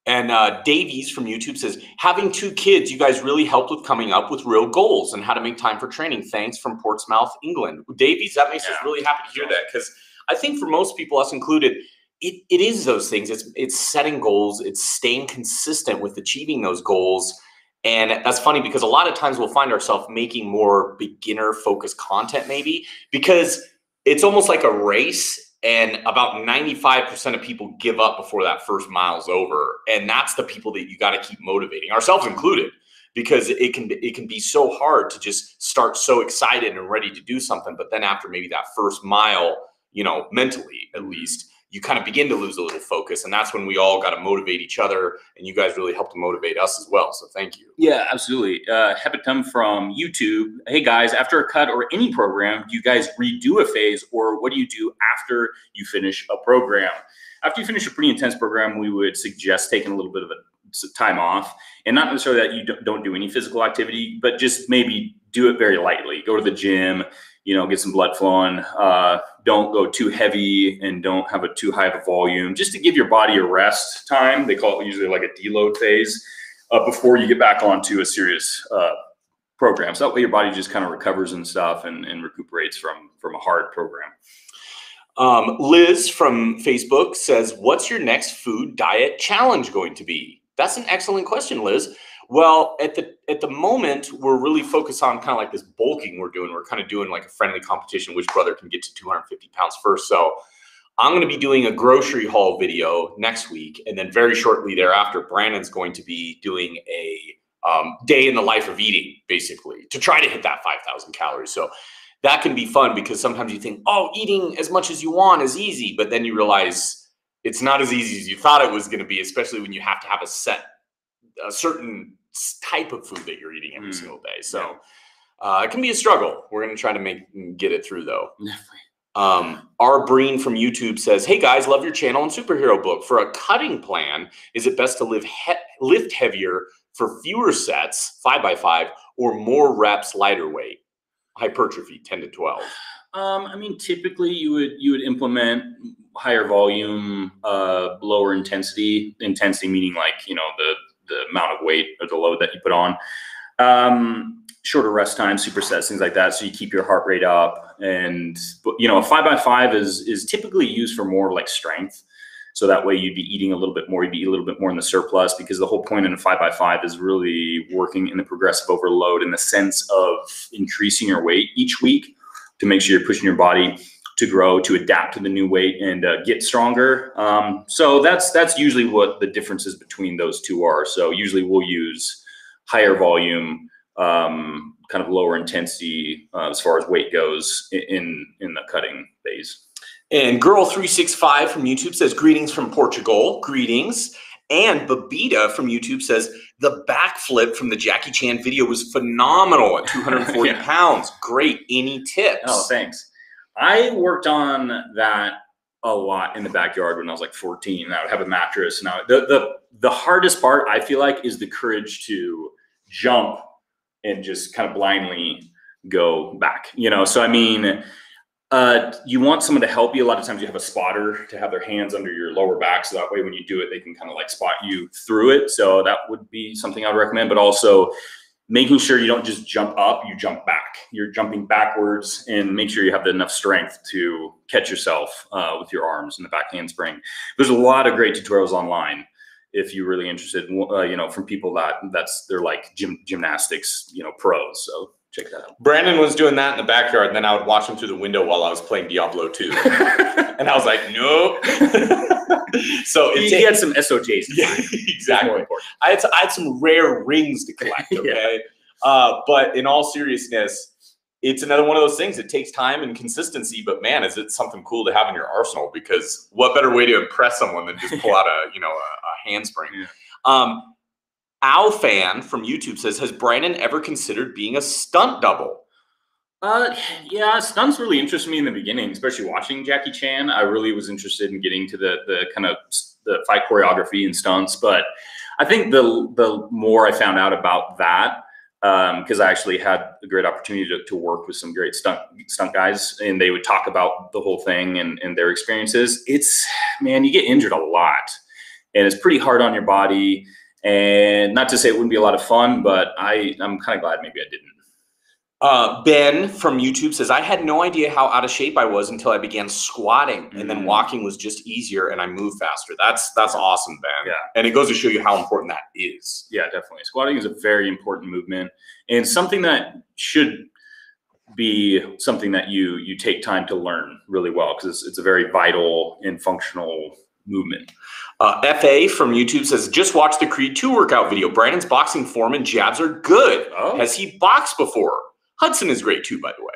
Speaker 1: And Davies from YouTube says, having 2 kids, you guys really helped with coming up with real goals and how to make time for training. Thanks, from Portsmouth, England. Davies, that makes us really happy to hear that, because I think for most people, us included, it is those things. It's setting goals. It's staying consistent with achieving those goals. And that's funny because a lot of times we'll find ourselves making more beginner-focused content maybe, because it's almost like a race. And about 95% of people give up before that first mile's over. And that's the people that you got to keep motivating, ourselves included, because it can be so hard to just start so excited and ready to do something. But then after maybe that first mile, mentally at least, you kind of begin to lose a little focus. And that's when we all got to motivate each other. And you guys really helped to motivate us as well. So thank you.
Speaker 2: Yeah, absolutely. Hepatum from YouTube. Hey guys, after a cut or any program, do you guys redo a phase, or what do you do after you finish a program? After you finish a pretty intense program, we would suggest taking a little bit of a time off, and not necessarily that you don't do any physical activity, but just maybe do it very lightly. Go to the gym, get some blood flowing. Don't go too heavy and don't have a too high of a volume, just to give your body a rest time. They call it usually like a deload phase before you get back onto a serious program. So that way your body just kind of recovers and stuff and recuperates from a hard program.
Speaker 1: Liz from Facebook says, what's your next food diet challenge going to be? That's an excellent question, Liz. Well, at the moment, we're really focused on kind of like this bulking we're doing. We're kind of doing like a friendly competition, which brother can get to 250 pounds first. So I'm going to be doing a grocery haul video next week. And then very shortly thereafter, Brandon's going to be doing a day in the life of eating, basically, to try to hit that 5,000 calories. So that can be fun, because sometimes you think, oh, eating as much as you want is easy. But then you realize it's not as easy as you thought it was going to be, especially when you have to have a certain type of food that you're eating every single day. So it can be a struggle. We're going to try to get it through, though. R. Breen from YouTube says, hey guys, love your channel and superhero book. For a cutting plan, is it best to lift heavier for fewer sets, 5x5, or more reps, lighter weight? Hypertrophy, 10 to 12.
Speaker 2: I mean, typically you would implement higher volume, lower intensity meaning like, the amount of weight or the load that you put on, shorter rest time, supersets, things like that. So you keep your heart rate up, and, a 5x5 is typically used for more like strength. So that way you'd be eating a little bit more, you'd be a little bit more in the surplus, because the whole point in a 5x5 is really working in the progressive overload, in the sense of increasing your weight each week to make sure you're pushing your body to grow, to adapt to the new weight and get stronger. So that's usually what the differences between those two are. So usually we'll use higher volume, kind of lower intensity as far as weight goes in the cutting phase.
Speaker 1: And Girl365 from YouTube says, greetings from Portugal. Greetings. And Babita from YouTube says, the backflip from the Jackie Chan video was phenomenal at 240 pounds. Great. Any tips?
Speaker 2: Oh, thanks. I worked on that a lot in the backyard when I was like 14. I would have a mattress. Now, the hardest part, I feel like, is the courage to jump and just kind of blindly go back. So I mean, you want someone to help you. A lot of times you have a spotter to have their hands under your lower back, so that way when you do it, they can kind of like spot you through it. So that would be something I'd recommend. But also making sure you don't just jump up, you jump back. You're jumping backwards, and make sure you have enough strength to catch yourself with your arms and the back handspring. There's a lot of great tutorials online if you're really interested, from people they're like gymnastics, pros. So check that out.
Speaker 1: Brandon was doing that in the backyard, and then I would watch him through the window while I was playing Diablo 2. And I was like, nope.
Speaker 4: So
Speaker 2: he had some SOJs.
Speaker 4: Yeah, exactly. I had some rare rings to collect. Okay, but in all seriousness, it's another one of those things. It takes time and consistency, but man, is it something cool to have in your arsenal? Because what better way to impress someone than just pull out a handspring? Yeah. Al Fan from YouTube says, has Brandon ever considered being a stunt double?
Speaker 2: Yeah, stunts really interested me in the beginning, especially watching Jackie Chan. I really was interested in getting to the kind of the fight choreography and stunts. But I think the more I found out about that, because I actually had a great opportunity to work with some great stunt guys, and they would talk about the whole thing and their experiences. Man, you get injured a lot, and it's pretty hard on your body. And not to say it wouldn't be a lot of fun, but I'm kind of glad maybe I didn't.
Speaker 4: Ben from YouTube says, I had no idea how out of shape I was until I began squatting, and then walking was just easier and I moved faster. That's awesome, Ben.
Speaker 2: Yeah.
Speaker 4: And it goes to show you how important that is.
Speaker 2: Yeah, definitely. Squatting is a very important movement, and something that should be something that you take time to learn really well, because it's a very vital and functional movement.
Speaker 4: FA from YouTube says, just watched the Creed 2 workout video. Brandon's boxing form and jabs are good.
Speaker 2: Oh.
Speaker 4: Has he boxed before? Hudson is great too, by the way.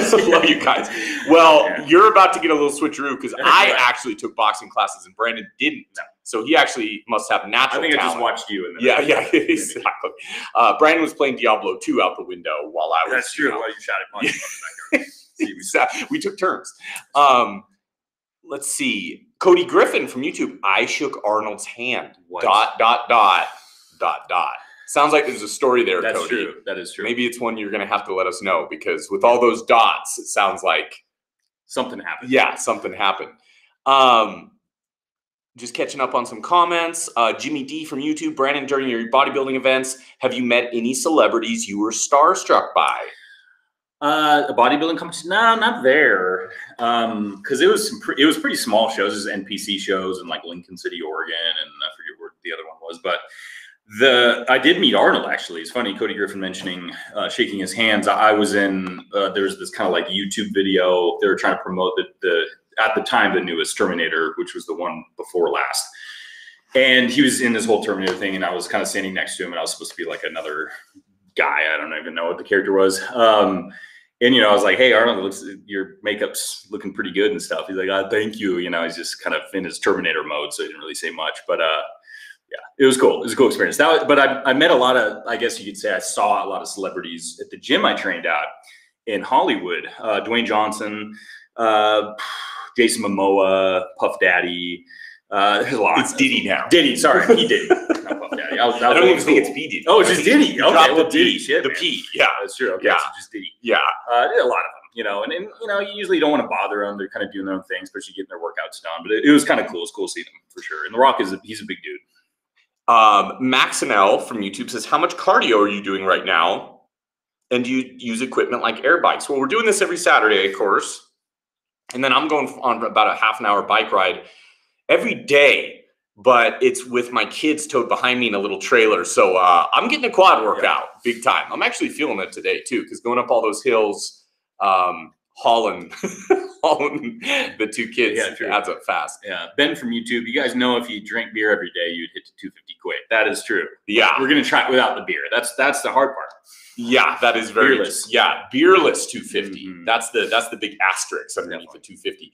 Speaker 4: So love you guys. Well, you're about to get a little switchrough, because I actually took boxing classes and Brandon didn't. No. So he actually must have natural talent.
Speaker 2: I just watched you.
Speaker 4: Yeah, exactly. Brandon was playing Diablo 2 out the window while I was.
Speaker 2: That's true. While you shot it.
Speaker 4: We took turns. Let's see. Cody Griffin from YouTube. I shook Arnold's hand. What? ... Sounds like there's a story there, Cody.
Speaker 2: That's true. That is true.
Speaker 4: Maybe it's one you're going to have to let us know, because with all those dots, it sounds like
Speaker 2: something happened.
Speaker 4: Yeah, something happened. Just catching up on some comments. Jimmy D from YouTube. Brandon, during your bodybuilding events, have you met any celebrities you were starstruck by?
Speaker 2: A bodybuilding competition? No, not there. Because it was pretty small shows. It was NPC shows in like Lincoln City, Oregon, and I forget where the other one was, but I did meet Arnold, actually. It's funny, Cody Griffin mentioning shaking his hands. I was in, there's this kind of like YouTube video. They were trying to promote at the time, the newest Terminator, which was the one before last. And he was in this whole Terminator thing, and I was kind of standing next to him, and I was supposed to be like another guy. I don't even know what the character was. And, I was like, hey, Arnold, your makeup's looking pretty good and stuff. He's like, thank you. He's just kind of in his Terminator mode, so he didn't really say much. But, yeah, it was cool. It was a cool experience. But I met a lot of, I guess you could say, I saw a lot of celebrities at the gym I trained at in Hollywood. Dwayne Johnson, Jason Momoa, Puff Daddy. There's a lot.
Speaker 4: It's Diddy now.
Speaker 2: Diddy, sorry. He Diddy. Not Puff Daddy. I
Speaker 4: don't even think it's P. Diddy.
Speaker 2: Oh, it's just Diddy. Okay,
Speaker 4: well,
Speaker 2: Diddy. Shit,
Speaker 4: the
Speaker 2: man.
Speaker 4: P. Yeah.
Speaker 2: That's true. Okay,
Speaker 4: yeah.
Speaker 2: So just Diddy.
Speaker 4: Yeah.
Speaker 2: A lot of them, and you usually don't want to bother them. They're kind of doing their own thing, especially getting their workouts done. But it was kind of cool. It's cool seeing them for sure. And The Rock he's a big dude.
Speaker 4: Maxinel from YouTube says, how much cardio are you doing right now? And do you use equipment like air bikes? Well, we're doing this every Saturday, of course. And then I'm going on about a half-an-hour bike ride every day, but it's with my kids towed behind me in a little trailer. So I'm getting a quad workout big time. I'm actually feeling it today too, because going up all those hills, hauling the two kids adds up fast.
Speaker 2: Yeah. Ben from YouTube, you guys know if you drink beer every day, you'd hit to 250 quick. That is true.
Speaker 4: Yeah.
Speaker 2: We're going to try it without the beer. That's the hard part.
Speaker 4: Yeah, that is very
Speaker 2: beerless.
Speaker 4: Yeah, beerless 250. Mm-hmm. That's the big asterisk underneath the 250.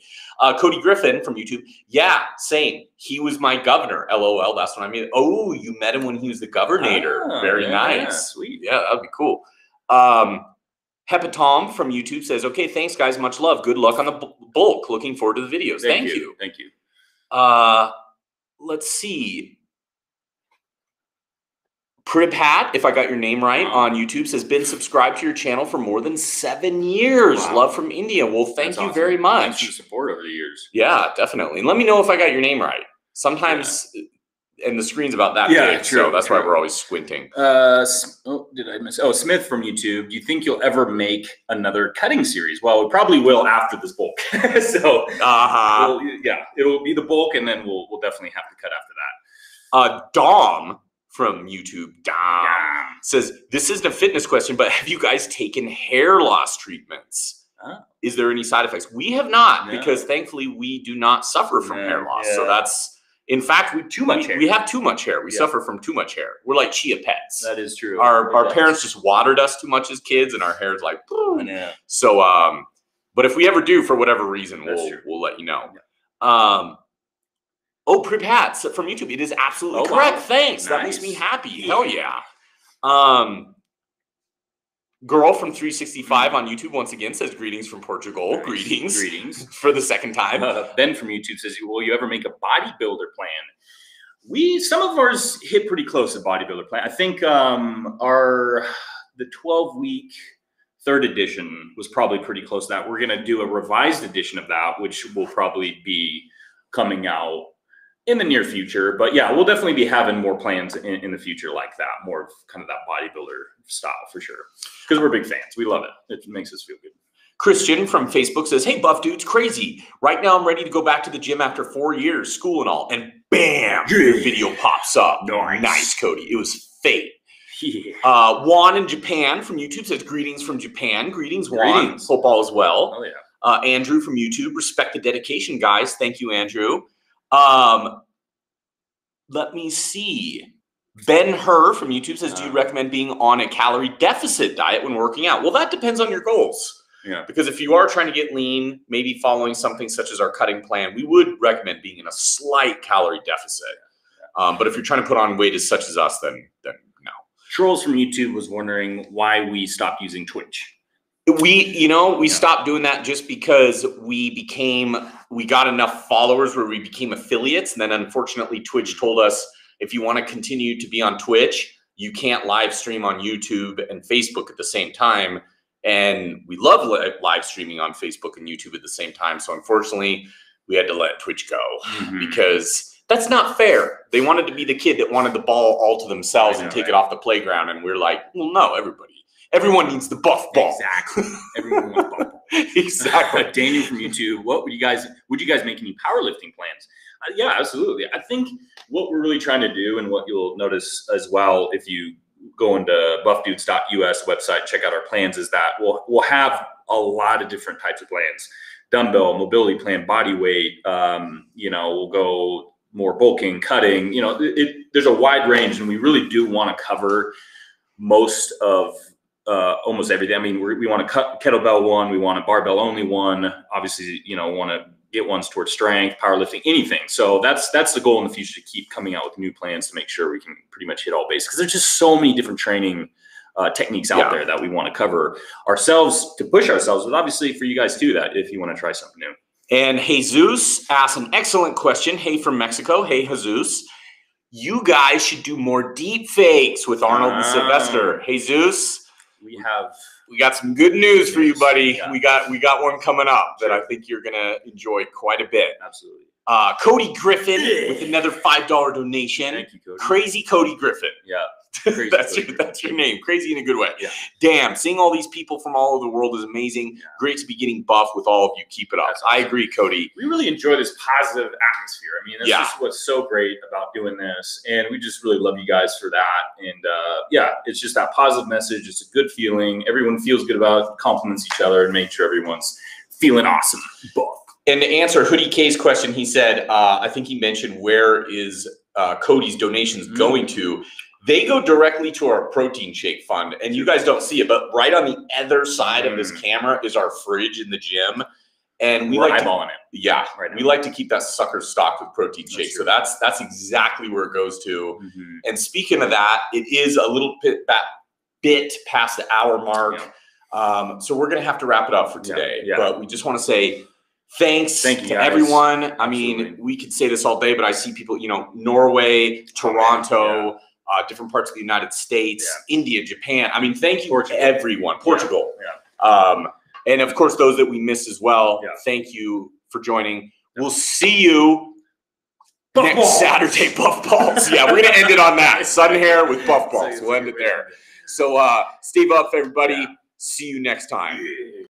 Speaker 4: Cody Griffin from YouTube. Yeah, same. He was my governor. LOL. That's what I mean. Oh, you met him when he was the governor. Very nice.
Speaker 2: Yeah, sweet.
Speaker 4: Yeah, that'd be cool. Hepatom from YouTube says, okay, thanks guys. Much love. Good luck on the bulk. Looking forward to the videos. Thank you.
Speaker 2: Thank you.
Speaker 4: Let's see. Prib Hat, if I got your name right, on YouTube says, been subscribed to your channel for more than 7 years. Wow. Love from India. Well, thank you very much.
Speaker 2: Thanks for the support over the years.
Speaker 4: Yeah, definitely. And let me know if I got your name right. Sometimes, and the screen's about that big, true, so that's why we're always squinting.
Speaker 2: Did I miss? Oh, Smith from YouTube. Do you think you'll ever make another cutting series? Well, we probably will after this bulk. So, it'll be the bulk, and then we'll definitely have to cut after that.
Speaker 4: Dom from YouTube, Dom, says, this isn't a fitness question, but have you guys taken hair loss treatments? Is there any side effects? We have not, because thankfully we do not suffer from hair loss. So that's, in fact, we have too much hair. We suffer from too much hair. We're like chia pets.
Speaker 2: That is true.
Speaker 4: Our parents just watered us too much as kids, and our hair's like, so, but if we ever do, for whatever reason, we'll let you know. Oh, Prip Hats from YouTube. It is absolutely correct. Wow. Thanks. Nice. That makes me happy. Hell yeah. Girl from 365 on YouTube once again says greetings from Portugal. Nice. Greetings for the second time.
Speaker 2: Ben from YouTube says, will you ever make a bodybuilder plan? Some of ours hit pretty close to bodybuilder plan. I think the 12-week 3rd edition was probably pretty close to that. We're going to do a revised edition of that, which will probably be coming out in the near future. But yeah, we'll definitely be having more plans in the future like that, more of kind of that bodybuilder style for sure. Because we're big fans. We love it. It makes us feel good.
Speaker 4: Christian from Facebook says, hey, Buff Dudes, crazy. Right now I'm ready to go back to the gym after 4 years, school and all. And bam, your video pops up. Nice, Cody. It was fate. Yeah. Juan in Japan from YouTube says, greetings from Japan. Greetings, Juan. Greetings. Hope all is well.
Speaker 2: Oh, yeah.
Speaker 4: Andrew from YouTube, respect the dedication, guys. Thank you, Andrew. Let me see. Ben Hur from YouTube says, do you recommend being on a calorie deficit diet when working out? Well, that depends on your goals.
Speaker 2: Yeah.
Speaker 4: Because if you are trying to get lean, maybe following something such as our cutting plan, we would recommend being in a slight calorie deficit. But if you're trying to put on weight as such as us, then no.
Speaker 2: Trolls from YouTube was wondering why we stopped using Twitch.
Speaker 4: We stopped doing that just because we got enough followers where we became affiliates. And then unfortunately, Twitch told us, if you want to continue to be on Twitch, you can't live stream on YouTube and Facebook at the same time. And we love live streaming on Facebook and YouTube at the same time. So unfortunately, we had to let Twitch go because that's not fair. They wanted to be the kid that wanted the ball all to themselves and take it off the playground. And we're like, well, no, everyone needs the buff ball.
Speaker 2: Exactly. Everyone wants buff ball.
Speaker 4: Exactly.
Speaker 2: Daniel from YouTube, would you guys make any powerlifting plans? Yeah, absolutely. I think what we're really trying to do, and what you'll notice as well if you go into buffdudes.us website, check out our plans, is that we'll have a lot of different types of plans. Dumbbell, mobility plan, body weight, we'll go more bulking, cutting, there's a wide range, and we really do want to cover most of almost everything. I mean, we want a kettlebell one, we want a barbell only one, obviously, want to get ones towards strength, powerlifting, anything. So that's the goal in the future, to keep coming out with new plans to make sure we can pretty much hit all bases, because there's just so many different training techniques out there that we want to cover ourselves, to push ourselves, but obviously for you guys too, that if you want to try something new.
Speaker 4: And Jesus asked an excellent question. Hey, from Mexico. Hey, Jesus. You guys should do more deep fakes with Arnold and Sylvester. Jesus. We got some good news for you, buddy. Yeah. We got one coming up that I think you're gonna enjoy quite a bit.
Speaker 2: Absolutely.
Speaker 4: Cody Griffin with another $5 donation.
Speaker 2: Thank you, Cody.
Speaker 4: Crazy Cody Griffin.
Speaker 2: Yeah.
Speaker 4: That's your name. Crazy in a good way.
Speaker 2: Yeah.
Speaker 4: Damn, seeing all these people from all over the world is amazing. Yeah. Great to be getting buff with all of you. Keep it up. I agree, Cody.
Speaker 2: We really enjoy this positive atmosphere. I mean, that's just what's so great about doing this. And we just really love you guys for that. And it's just that positive message. It's a good feeling. Everyone feels good about it, compliments each other, and make sure everyone's feeling awesome. Buff.
Speaker 4: And to answer Hoodie K's question, he said, I think he mentioned, where is Cody's donations going to? They go directly to our protein shake fund, and you guys don't see it, but right on the other side of this camera is our fridge in the gym, and we're
Speaker 2: eyeballing it.
Speaker 4: Yeah, we like to keep that sucker stocked with protein shakes. So that's exactly where it goes to. And speaking of that, it is a little bit past the hour mark, so we're gonna have to wrap it up for today. But we just want to say thanks to everyone. I mean, we could say this all day, but I see people, Norway, Toronto. Different parts of the United States, India, Japan. I mean, thank you to everyone. Portugal. And of course, those that we missed as well. Thank you for joining. We'll see you next Saturday, Buff Balls. We're going to end it on that. Sun hair with Buff Balls. We'll end it there. So stay buff, everybody. See you next time.